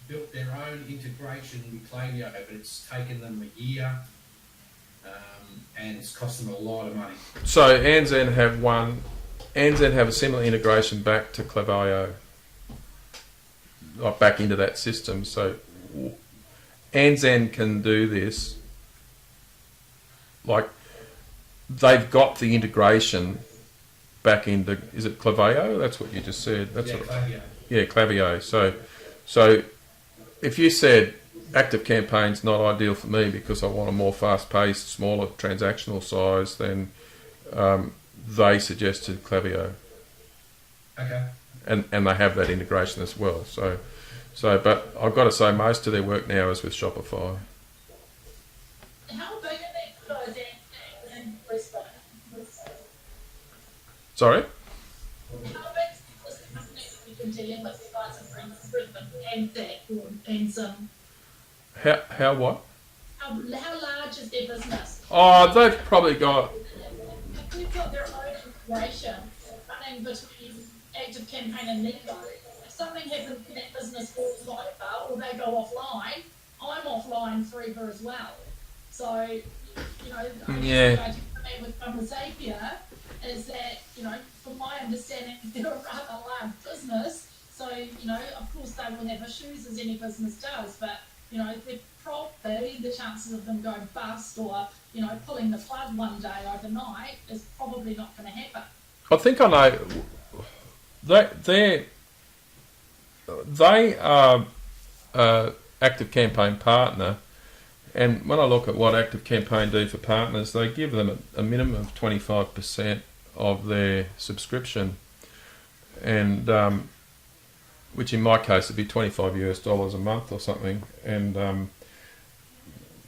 built their own integration with Klaviyo, but it's taken them a year, and it's cost them a lot of money. So Anzen have a similar integration back to Klaviyo, like back into that system. So Anzen can do this. Like they've got the integration back into, is it Klaviyo? That's what you just said. That's Klaviyo. Yeah, Klaviyo. So if you said Activecampaign's not ideal for me because I want a more fast-paced, smaller transactional size, then they suggested Klaviyo, Okay. and they have that integration as well. So, but I've got to say, most of their work now is with Shopify. How big are they guys in Brisbane? Sorry, How big is the company that we can deal with you guys in Brisbane and that and some? how what? How large is their business? Oh, they've probably got. If they've got their own integration running between Activecampaign and neto, if something happens in that business falls over or they go offline, I'm offline forever as well. So, you know, Yeah. with Conversapia is that, you know, from my understanding, they're a rather large business. So, you know, of course they will have issues as any business does, but, you know, they're probably the chances of them going bust or, you know, pulling the plug one day overnight is probably not going to happen. I think I know. They are Activecampaign partner, and when I look at what Activecampaign do for partners, they give them a minimum of 25% of their subscription, and which in my case would be $25 a month or something, and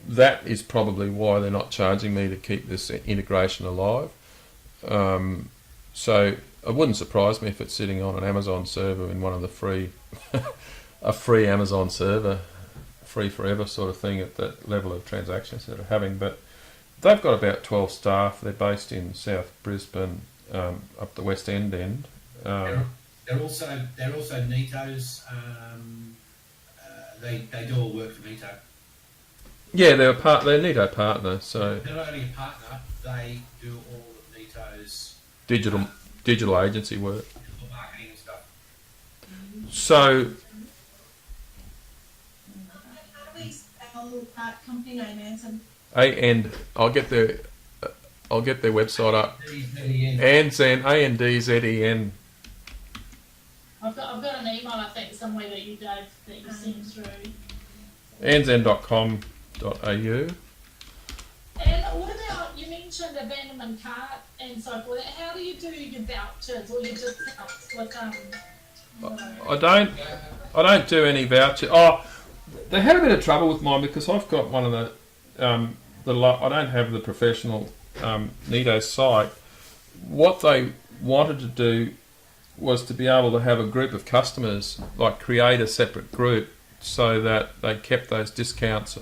that is probably why they're not charging me to keep this integration alive. So it wouldn't surprise me if it's sitting on an Amazon server in one of the free, a free Amazon server, free forever sort of thing at that level of transactions that they're having. But they've got about 12 staff. They're based in South Brisbane, up the West End. They're also Neto's. They do all work for Neto. Yeah, they're a neto partner. So They're not only a partner, they do all of Neto's digital agency work. marketing and stuff. So How do we spell that company name, Anson? I'll get their website up. Anson. Andzen, ANDZEN. I've got an email, I think, somewhere that you gave, that you sent through. Andzen.com.au. And what about, you mentioned abandonment cart and so forth, how do you do your vouchers or your discounts with, I don't do any voucher. Oh, they had a bit of trouble with mine because I've got one of the I don't have the professional Neto site. What they wanted to do was to be able to have a group of customers, like create a separate group, so that they kept those discounts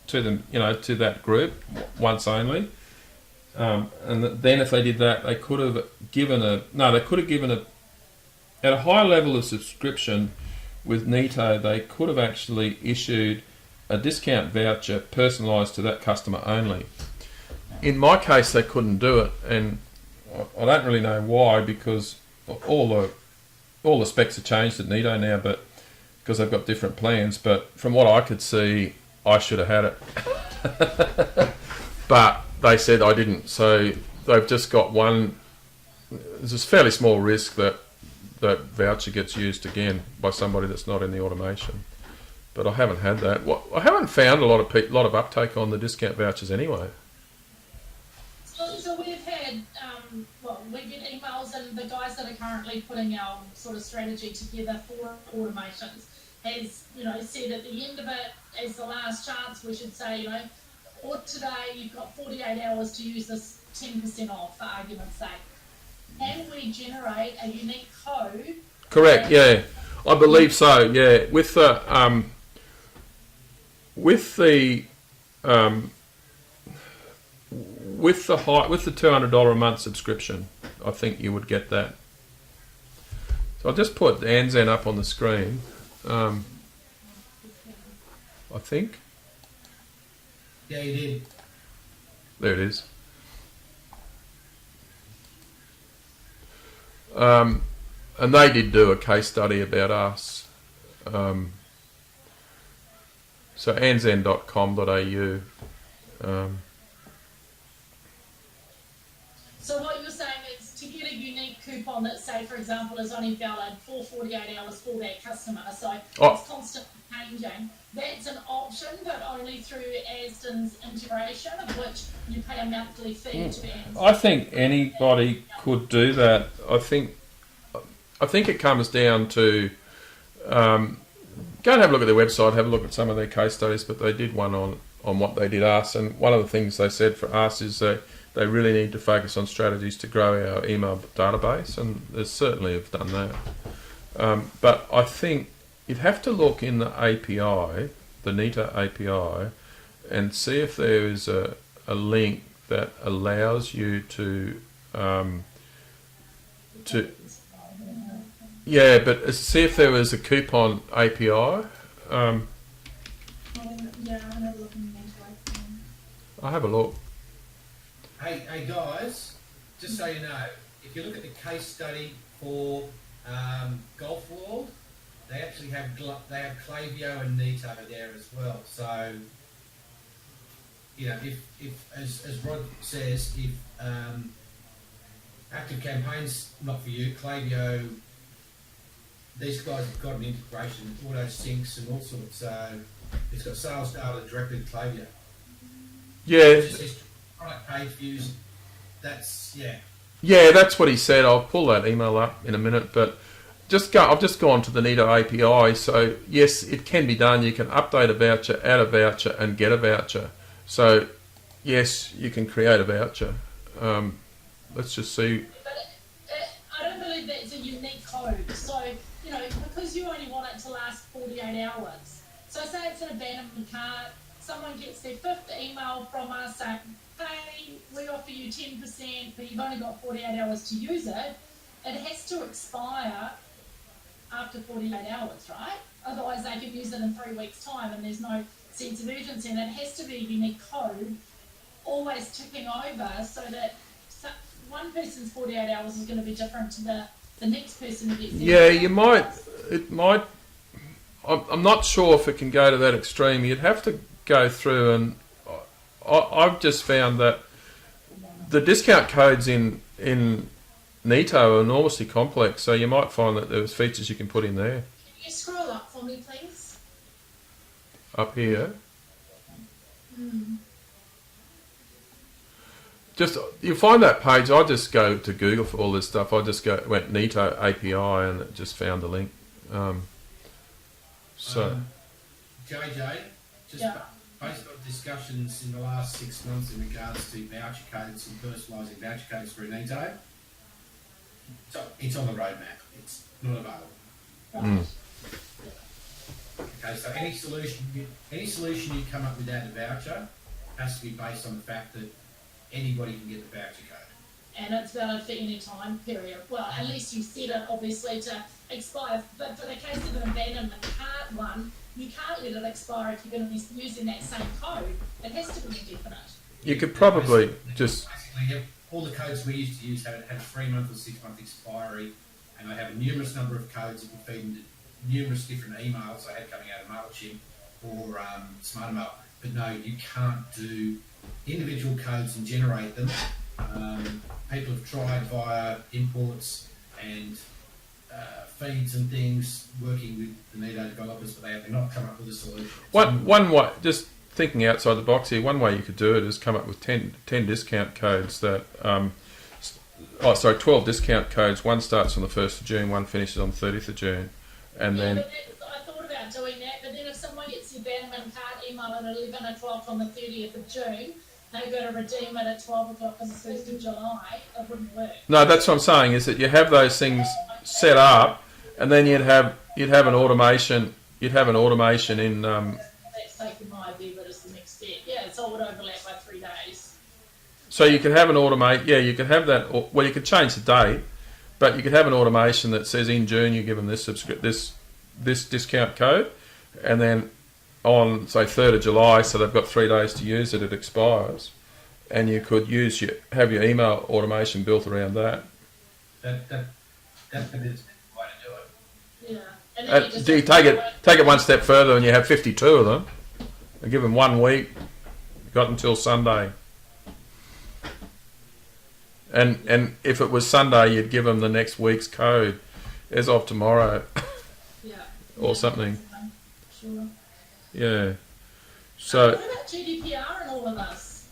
to them, you know, to that group once only. And then if they did that, they could have given at a high level of subscription with Neto, they could have actually issued a discount voucher personalised to that customer only. In my case, they couldn't do it, and I don't really know why, because all the specs are changed at Neto now, but because they've got different plans. But from what I could see, I should have had it. But they said I didn't, so they've just got one. There's a fairly small risk that that voucher gets used again by somebody that's not in the automation. But I haven't had that. I haven't found a lot of uptake on the discount vouchers anyway. So we've had, we get emails, and the guys that are currently putting our sort of strategy together for automations has, you know, said at the end of it, as the last chance, we should say, you know, or today you've got 48 hours to use this 10% off, for argument's sake. Can we generate a unique code? Correct. Yeah, I believe so. Yeah, with the $200 a month subscription, I think you would get that. So I'll just put Anzen up on the screen. I think. Yeah, you did. There it is. And they did do a case study about us. So anzen.com.au. So what you're saying is to get a unique coupon coupon that, say, for example, is only valid for 48 hours for that customer, so Oh. it's constantly changing. That's an option, but only through Aston's integration, of which you pay a monthly fee to Aston. I think anybody could do that. I think it comes down to go and have a look at their website, have a look at some of their case studies, but they did one on what they did us, and one of the things they said for us is they really need to focus on strategies to grow our email database, and they certainly have done that. But I think you'd have to look in the API, the neto API, and see if there is a link that allows you to yeah, but see if there was a coupon API. Yeah, I'll have a look in the neto. I'll have a look. Hey guys, just so you know, if you look at the case study for Golf World, they actually have Klaviyo and Neto there as well. So, you know, if as Rod says, if Activecampaign's not for you, Klaviyo, these guys have got an integration, auto syncs and all sorts. So it's got sales data directly to Klaviyo. Yeah, It's just product page views. That's yeah, that's what he said. I'll pull that email up in a minute, but I've just gone to the neto API. So yes, it can be done. You can update a voucher, add a voucher, and get a voucher. So yes, you can create a voucher. Let's just see. But I don't believe that it's a unique code. So, you know, because you only want it to last 48 hours. So say it's an abandonment cart, someone gets their fifth email from us saying, hey, we offer you 10%, but you've only got 48 hours to use it. It has to expire after 48 hours, right? Otherwise they can use it in 3 weeks' time and there's no sense of urgency. And it has to be a unique code, always ticking over, so that one person's 48 hours is going to be different to the next person who gets Yeah, it might. I'm not sure if it can go to that extreme. You'd have to go through, and I've just found that the discount codes in Neto are enormously complex. So you might find that there's features you can put in there. Can you scroll up for me, please? Up here. Just you find that page. I just go to Google for all this stuff. I just went Neto API and it just found the link. JJ, just based on discussions in the last 6 months in regards to voucher codes and personalising voucher codes for Neto, so it's on the roadmap. It's not available. Okay, so any solution you come up with out of voucher has to be based on the fact that anybody can get the voucher code. And it's valid for any time period. Well, at least you set it, obviously, to expire. But for the case of an abandonment cart one, you can't let it expire if you're going to be using that same code. It has to be indefinite. You could probably Basically, all the codes we used to use had a 3 month or 6 month expiry, and I have a numerous number of codes that would feed into numerous different emails I had coming out of MailChimp or SmartMail. But no, you can't do individual codes and generate them. People have tried via imports and feeds and things, working with the Neto developers, but they have not come up with a solution. one way, just thinking outside the box here, one way you could do it is come up with 10 discount codes that 12 discount codes. One starts on the 1st of June, one finishes on the 30th of June, and then I thought about doing that, but then if someone gets the abandonment card email at 11 o'clock on the 30th of June, they've got to redeem it at 12 o'clock on the 1st of July, it wouldn't work. no, that's what I'm saying is that you have those things set up, and then you'd have an automation. You'd have an automation in. That's taken my idea, but it's the next step. Yeah, so it would overlap by 3 days. So you could have an automate. Yeah, you could have that. Well, you could change the date, but you could have an automation that says in June you give them this this discount code, and then on say 3rd of July, so they've got 3 days to use it. It expires, and you could have your email automation built around that. That's the way to do it. Yeah. And then you just Do you take it one step further, and you have 52 of them, and give them 1 week. You've got until Sunday. And if it was Sunday, you'd give them the next week's code as of tomorrow Yeah. or something. Sure. Yeah. So What about GDPR and all of us?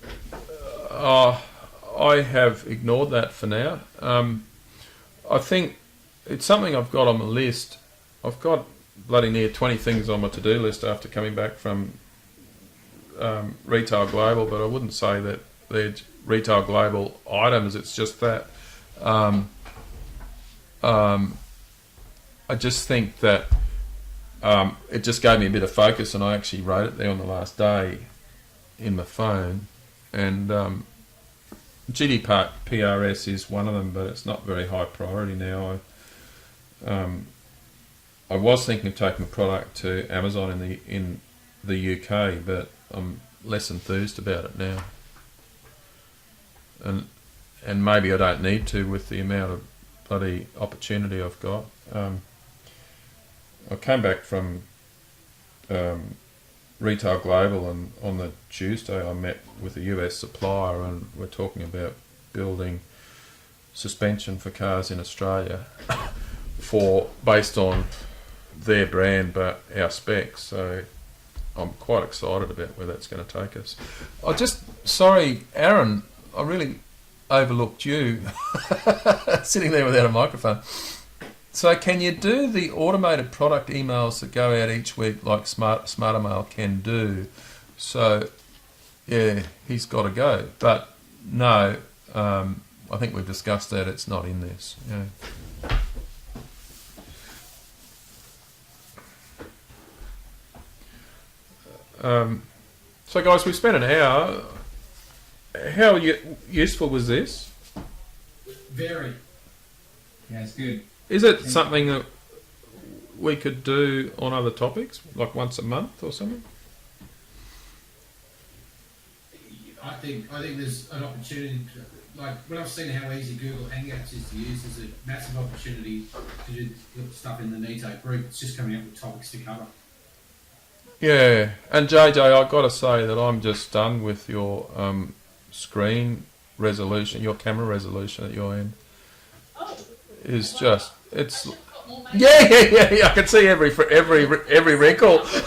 I have ignored that for now. I think it's something I've got on my list. I've got bloody near 20 things on my to-do list after coming back from Retail Global, but I wouldn't say that they're Retail Global items. It's just that I just think that it just gave me a bit of focus, and I actually wrote it there on the last day in my phone. And GDPRS is one of them, but it's not very high priority now. I was thinking of taking the product to Amazon in the UK, but I'm less enthused about it now. And maybe I don't need to with the amount of bloody opportunity I've got. I came back from Retail Global, and on the Tuesday I met with a US supplier, and we're talking about building suspension for cars in Australia based on their brand but our specs. So I'm quite excited about where that's going to take us. Sorry, Aaron, I really overlooked you sitting there without a microphone. So can you do the automated product emails that go out each week like Smarter Mail can do? So, yeah, he's got to go. But no, I think we've discussed that. It's not in this. Yeah. So guys, we spent an hour. How useful was this? Very. Yeah, it's good. Is it something that we could do on other topics, like once a month or something? I think there's an opportunity. Like when I've seen how easy Google Hangouts is to use, there's a massive opportunity to do stuff in the neto group. It's just coming up with topics to cover. Yeah, and JJ, I've got to say that I'm just stunned with your screen resolution, your camera resolution at your end. Oh. Is just it's. I've got more Yeah. I can see every wrinkle. Say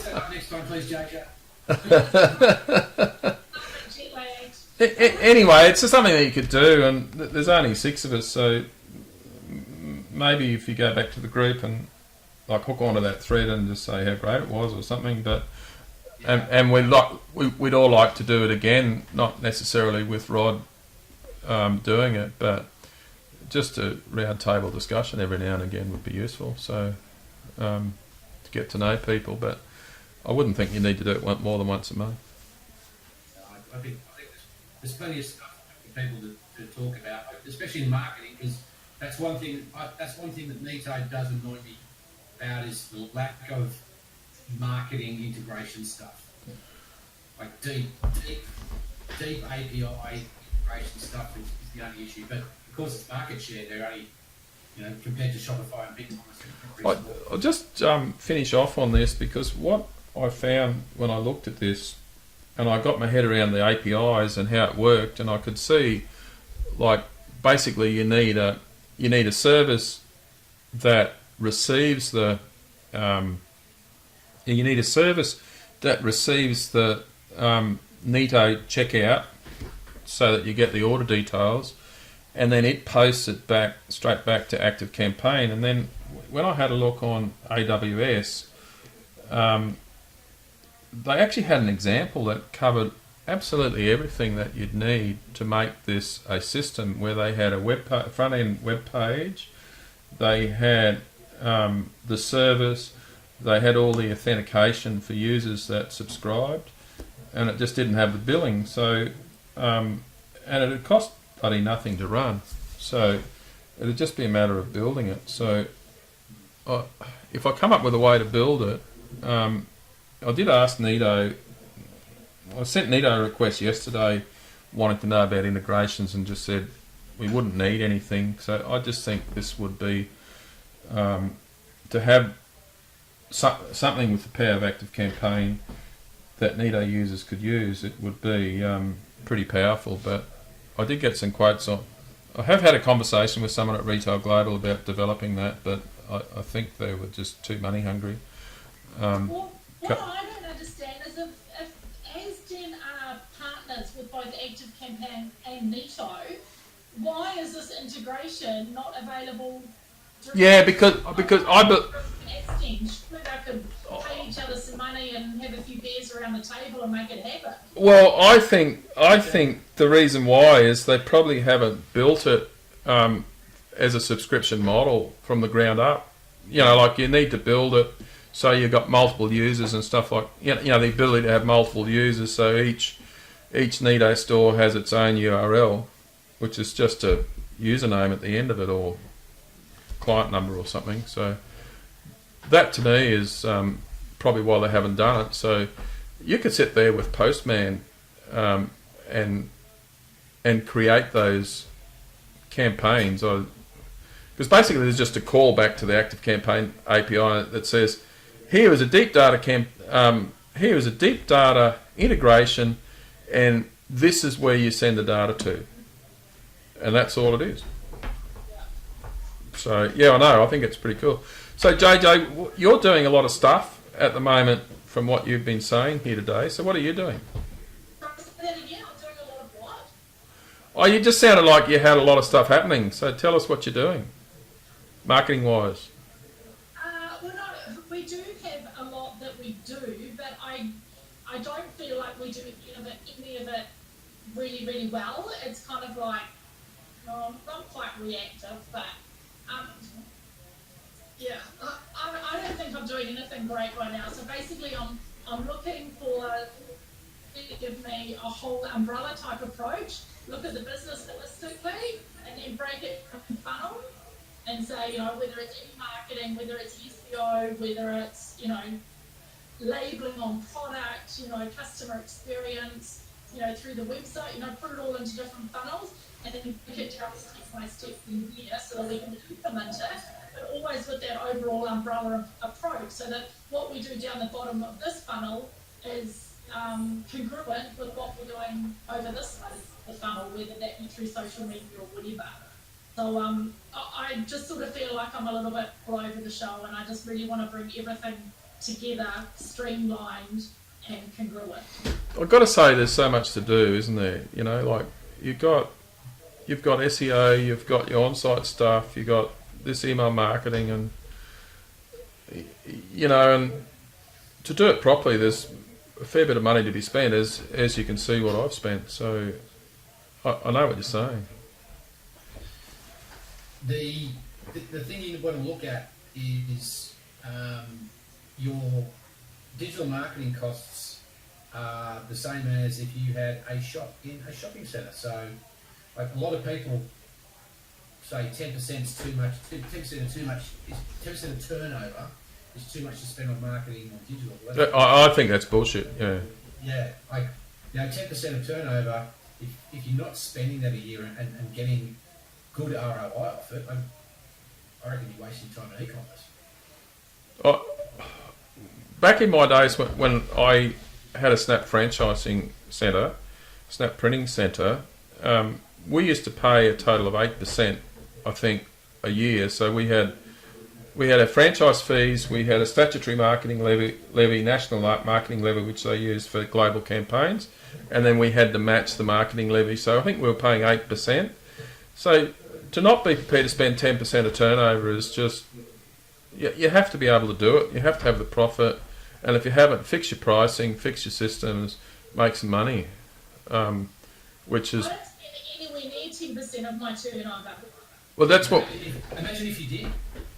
that next time, please, JJ. Anyway, it's just something that you could do, and there's only 6 of us, so maybe if you go back to the group and like hook onto that thread and just say how great it was or something, but and we'd all like to do it again, not necessarily with Rod doing it, but just a round table discussion every now and again would be useful. So to get to know people, but I wouldn't think you need to do it more than once a month. I think there's plenty of stuff for people to talk about, especially in marketing, because that's one thing that Neto does annoy me about is the lack of marketing integration stuff. Like deep API integration stuff is the only issue. But of course, it's market share. They're only, compared to Shopify and BigCommerce. I'll just finish off on this, because what I found when I looked at this, and I got my head around the APIs and how it worked, and I could see, like, basically you need a service that receives the neto checkout, so that you get the order details, and then it posts it straight back to Activecampaign. And then when I had a look on AWS, they actually had an example that covered absolutely everything that you'd need to make this a system, where they had a front-end web page, they had the service, they had all the authentication for users that subscribed, and it just didn't have the billing. So, and it had cost bloody nothing to run. So it'd just be a matter of building it. So if I come up with a way to build it, I did ask Neto. I sent Neto a request yesterday, wanting to know about integrations, and just said we wouldn't need anything. So I just think this would be to have something with the power of Activecampaign that Neto users could use. It would be pretty powerful. But I did get some quotes on. I have had a conversation with someone at Retail Global about developing that, but I think they were just too money hungry. Well, what I don't understand is if Asden are partners with both Activecampaign and Neto, why is this integration not available? Yeah, because I Asden, surely they could pay each other some money and have a few beers around the table and make it happen. Well, I think the reason why is they probably haven't built it as a subscription model from the ground up. You know, like you need to build it so you've got multiple users and stuff like you know the ability to have multiple users. So each Neto store has its own URL, which is just a username at the end of it or client number or something. So that to me is probably why they haven't done it. So you could sit there with Postman and create those campaigns, because basically there's just a call back to the Activecampaign API that says, here is a deep data here is a deep data integration, and this is where you send the data to, and that's all it is. So yeah, I know. I think it's pretty cool. So JJ, you're doing a lot of stuff at the moment from what you've been saying here today. So what are you doing? Then again, I'm doing a lot of what? Oh, you just sounded like you had a lot of stuff happening. So tell us what you're doing, marketing wise. We do have a lot that we do, but I don't feel like we do any of it really, really well. It's kind of like, not quite reactive, but yeah, I don't think I'm doing anything great right now. So basically, I'm looking for to give me a whole umbrella type approach. Look at the business holistically, and then break it from funnel, and say, whether it's e-marketing, whether it's SEO, whether it's labeling on product, customer experience, through the website, put it all into different funnels, and then break it down step by step in here so that we can implement it, but always with that overall umbrella approach, so that what we do down the bottom of this funnel is congruent with what we're doing over this side of the funnel, whether that be through social media or whatever. So I just sort of feel like I'm a little bit all over the show, and I just really want to bring everything together, streamlined and congruent. I've got to say, there's so much to do, isn't there? Like you've got SEO, you've got your on-site stuff, you've got this email marketing, and and to do it properly, there's a fair bit of money to be spent, as you can see what I've spent. So I know what you're saying. The thing you want to look at is your digital marketing costs are the same as if you had a shop in a shopping centre. So, like a lot of people say 10% is too much. 10% of turnover is too much to spend on marketing or digital. I think that's bullshit. Yeah. Yeah, like 10% of turnover. If you're not spending that a year and getting good ROI off it, I reckon you're wasting time in e-commerce. Back in my days when I had a Snap franchising centre, Snap printing centre, we used to pay a total of 8%, I think, a year. So we had our franchise fees, we had a statutory marketing levy, national marketing levy, which they used for global campaigns, and then we had to match the marketing levy. So I think we were paying 8%. So to not be prepared to spend 10% of turnover is just, you have to be able to do it. You have to have the profit. And if you haven't, fix your pricing, fix your systems, make some money, which is... I don't spend anywhere near 10% of my turnover. Well, that's what... Imagine if you did.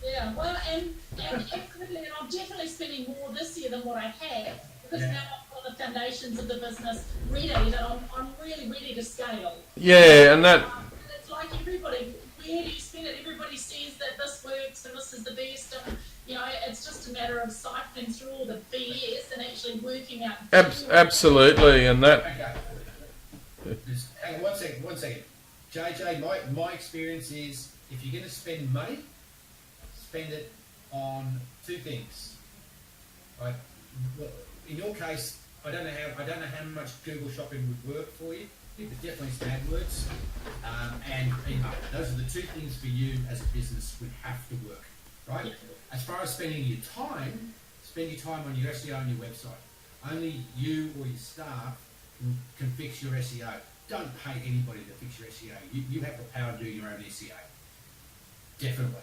Yeah, well, and absolutely, and I'm definitely spending more this year than what I have, because now I've got the foundations of the business ready, that I'm really ready to scale. Yeah, and that... It's like everybody, where do you spend it? Everybody says that this works and this is the best, and it's just a matter of siphoning through all the BS and actually working out. Absolutely, and that. Okay. Hang on one second. JJ, my experience is if you're going to spend money, spend it on two things. Like, in your case, I don't know how much Google Shopping would work for you. but definitely some AdWords and email. Those are the two things for you as a business would have to work, right? As far as spending your time, spend your time on your SEO and your website. Only you or your staff can fix your SEO. Don't pay anybody to fix your SEO. You have the power to do your own SEO. Definitely.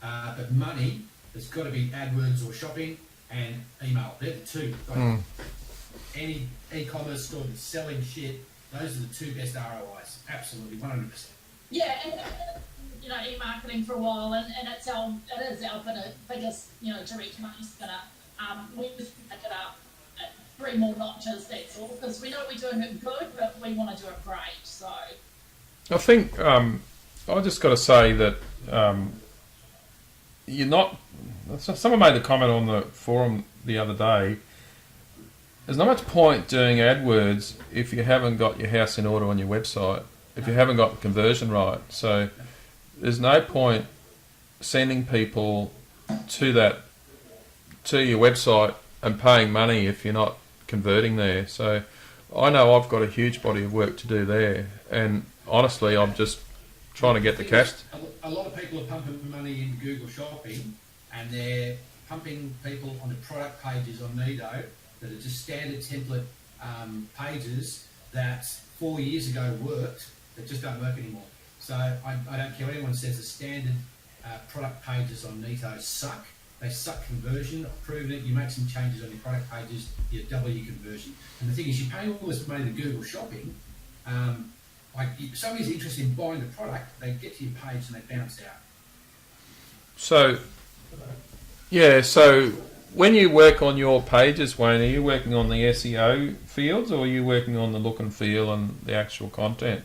But money, there's got to be AdWords or shopping and email. They're the two. Like any e-commerce store that's selling shit, those are the two best ROIs. Absolutely, 100%. Yeah, and you know, e-marketing for a while, and it is our biggest, you know, direct money spinner. We just pick it up at 3 more notches, that's all, because we know we're doing it good, but we want to do it great. So I think I just got to say that you're not. Someone made the comment on the forum the other day. There's not much point doing AdWords if you haven't got your house in order on your website, if you haven't got the conversion right. So there's no point sending people to your website and paying money if you're not converting there. So I know I've got a huge body of work to do there, and honestly, I'm just trying to get the cash. A lot of people are pumping money in Google Shopping, and they're pumping people onto product pages on Neto that are just standard template pages that 4 years ago worked, that just don't work anymore. So I don't care what anyone says, the standard product pages on Neto suck. They suck conversion. I've proven it. You make some changes on your product pages, you double your conversion. And the thing is, you pay all this money to Google Shopping. Like if somebody's interested in buying the product, they get to your page and they bounce out. So, yeah, so when you work on your pages, Wayne, are you working on the SEO fields or are you working on the look and feel and the actual content?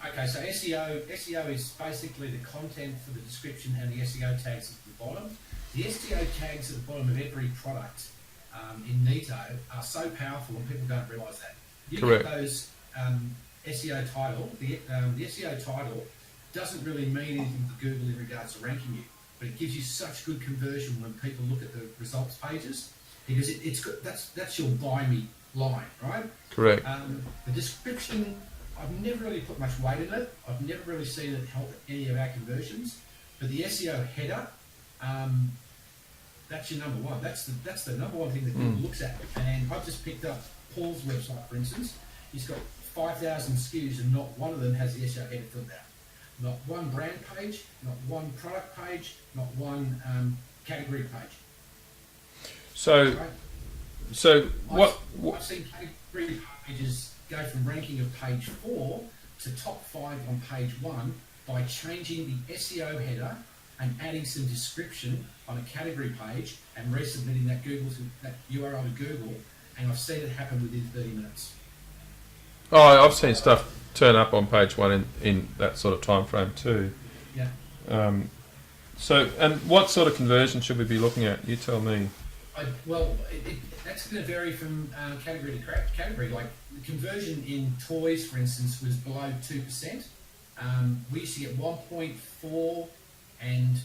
Okay, so SEO is basically the content for the description and the SEO tags at the bottom. The SEO tags at the bottom of every product in Neto are so powerful and people don't realise that. You Correct. Get those SEO title, the SEO title doesn't really mean anything to Google in regards to ranking you, but it gives you such good conversion when people look at the results pages because it's got, that's your buy me line, right? Correct. The description, I've never really put much weight in it. I've never really seen it help any of our conversions, but the SEO header, that's your number one. That's the number one thing that Google looks at. And I've just picked up Paul's website, for instance. He's got 5,000 SKUs and not one of them has the SEO header filled out. Not one brand page, not one product page, not one category page. So, Right? so what? I've seen category pages go from ranking of page 4 to top 5 on page 1 by changing the SEO header and adding some description on a category page and resubmitting that URL to Google, and I've seen it happen within 30 minutes. Oh, I've seen stuff turn up on page 1 in that sort of time frame too. Yeah. So, and what sort of conversion should we be looking at? You tell me. That's going to vary from category to category. Like the conversion in toys, for instance, was below 2%. We used to get 1.4 and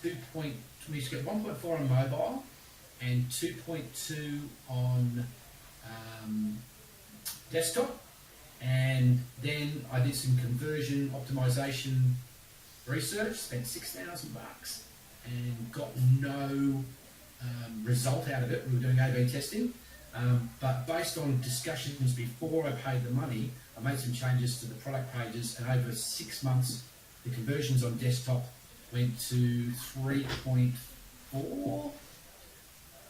2. We used to get 1.4 on mobile and 2.2 on desktop. And then I did some conversion optimization research, spent $6,000 and got no result out of it. We were doing A/B testing, but based on discussions before I paid the money, I made some changes to the product pages, and over 6 months, the conversions on desktop went to 3.4.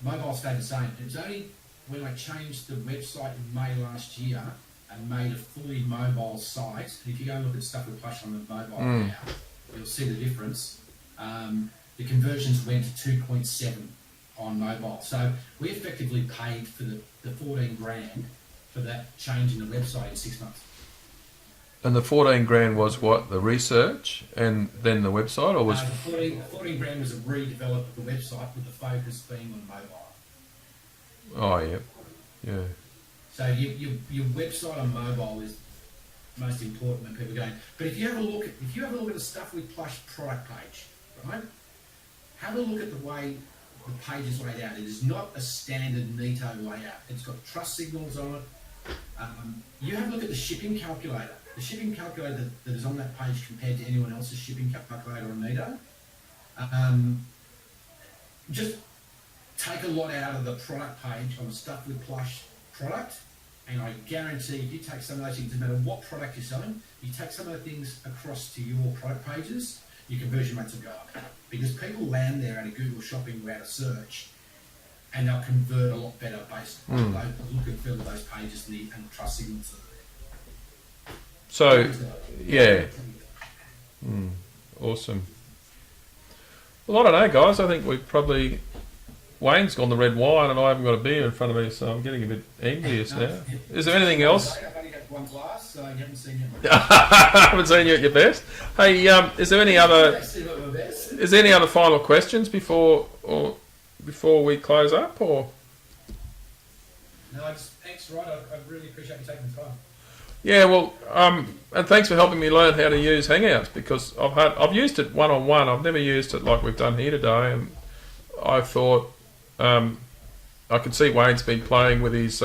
Mobile stayed the same. It was only when I changed the website in May last year and made a fully mobile site. And if you go and look at stuff we Plush on the mobile now, you'll see the difference. The conversions went to 2.7 on mobile. So we effectively paid for the 14 grand for that change in the website in 6 months. And the 14 grand was what? The research and then the website, or was? The 14 grand was a redevelop of the website with the focus being on mobile. Oh yeah, yeah. So your website on mobile is most important when people are going. But if you have a look at the stuff we Plush product page, right? Have a look at the way the page is laid out. It is not a standard Neto layout. It's got trust signals on it. You have a look at the shipping calculator. The shipping calculator that is on that page compared to anyone else's shipping calculator on Neto. Just take a lot out of the product page on the Stuff with Plush product, and I guarantee if you take some of those things, no matter what product you're selling, you take some of the things across to your product pages, your conversion rates will go up. Because people land there out of Google Shopping or out of search, and they'll convert a lot better based on those, look and feel of those pages and trust signals. So, yeah. Awesome. Well, I don't know, guys. I think we've probably... Wayne's gone the red wine and I haven't got a beer in front of me, so I'm getting a bit envious now. Is there anything else? I've only got one glass, so you haven't seen it. I haven't seen you at your best. Hey, is there any other final questions before we close up, or? No, thanks, Rod. I really appreciate you taking the time. Yeah, well, and thanks for helping me learn how to use Hangouts, because I've used it one-on-one. I've never used it like we've done here today, and I thought I could see Wayne's been playing with his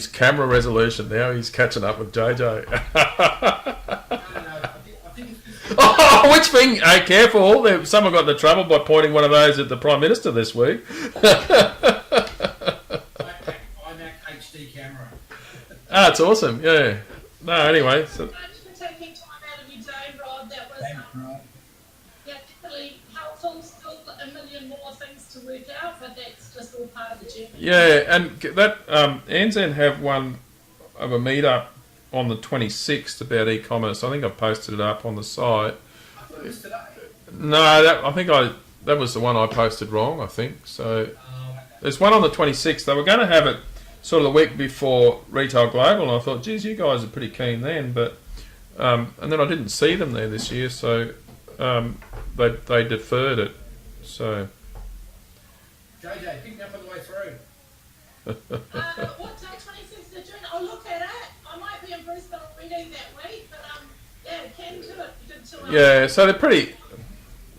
camera resolution now. He's catching up with JJ. I think it's Oh, which thing? Hey, careful! Someone got into trouble by pointing one of those at the Prime Minister this week. iMac HD camera. Ah, it's awesome. Yeah. No, anyway. So, Thanks for taking time out of your day, Rod. That was Thanks, Rod. definitely helpful. Still a million more things to work out, but that's just all part of the journey. yeah, and that ANZN have one of a meetup on the 26th about e-commerce. I think I've posted it up on the site. I thought it was today. No, that was the one I posted wrong, I think. So there's one on the 26th. They were going to have it sort of the week before Retail Global, and I thought, geez, you guys are pretty keen then. But and then I didn't see them there this year, so they deferred it. So JJ, pick me up on the way through. What day? 26th of June. I'll look at it. I might be in Brisbane already that week, but yeah, can do it. You did 2 hours. yeah, so they're pretty.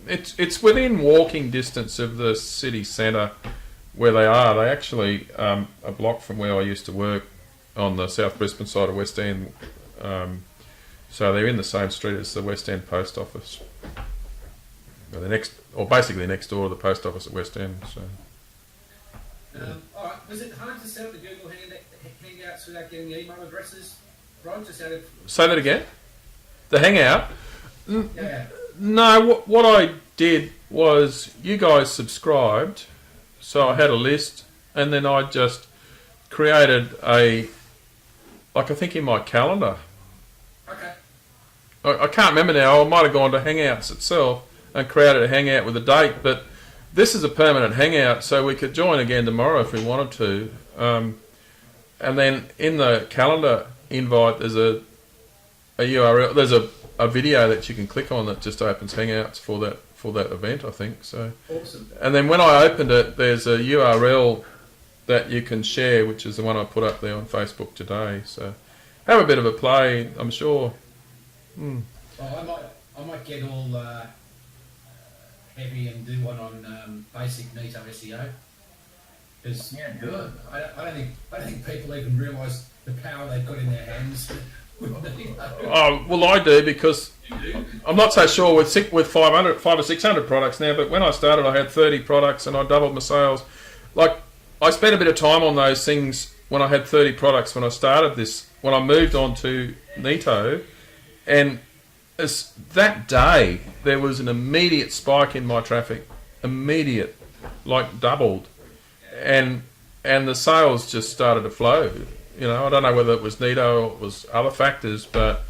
It's within walking distance of the city centre where they are. They actually a block from where I used to work on the South Brisbane side of West End. So they're in the same street as the West End Post Office. Basically next door to the post office at West End. So. All right. Was it hard to set up the Google Hangouts without getting email addresses, Rod? Just out of Say that again. The Hangout. yeah. No, what I did was you guys subscribed, so I had a list, and then I just created I think in my calendar. Okay. I can't remember now. I might have gone to Hangouts itself and created a Hangout with a date, but this is a permanent Hangout, so we could join again tomorrow if we wanted to. And then in the calendar invite, there's a URL. There's a video that you can click on that just opens Hangouts for that event, I think. So. Awesome. And then when I opened it, there's a URL that you can share, which is the one I put up there on Facebook today. So have a bit of a play, I'm sure. Well, I might get all heavy and do one on basic neto SEO. Because Yeah, do it. I don't think people even realise the power they've got in their hands. Oh, well, I do, because I'm not so sure with 500 or 600 products now, but when I started, I had 30 products and I doubled my sales. Like, I spent a bit of time on those things when I had 30 products when I started this, when I moved on to Neto, and that day there was an immediate spike in my traffic, immediate, like doubled, and the sales just started to flow. You know, I don't know whether it was Neto or it was other factors, but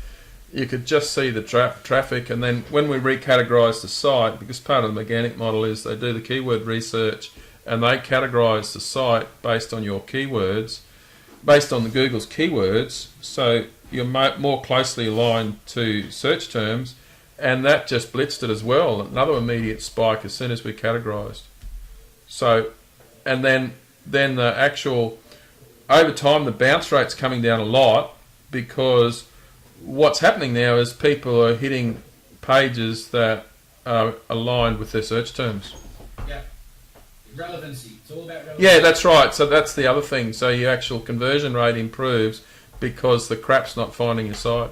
you could just see the traffic. And then when we recategorised the site, because part of the mechanic model is they do the keyword research and they categorise the site based on your keywords, based on the Google's keywords, so you're more closely aligned to search terms, and that just blitzed it as well. Another immediate spike as soon as we categorised. So, and then the actual, over time, the bounce rate's coming down a lot, because what's happening now is people are hitting pages that are aligned with their search terms. Yeah. relevancy. It's all about relevancy. Yeah, that's right. So that's the other thing. So your actual conversion rate improves because the crap's not finding your site.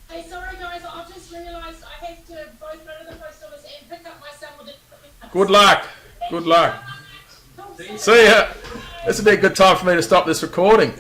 Hey, sorry guys, I've just realised I have to both go to the post office and pick up my son with it. Good luck. Good luck. See ya. This would be a good time for me to stop this recording.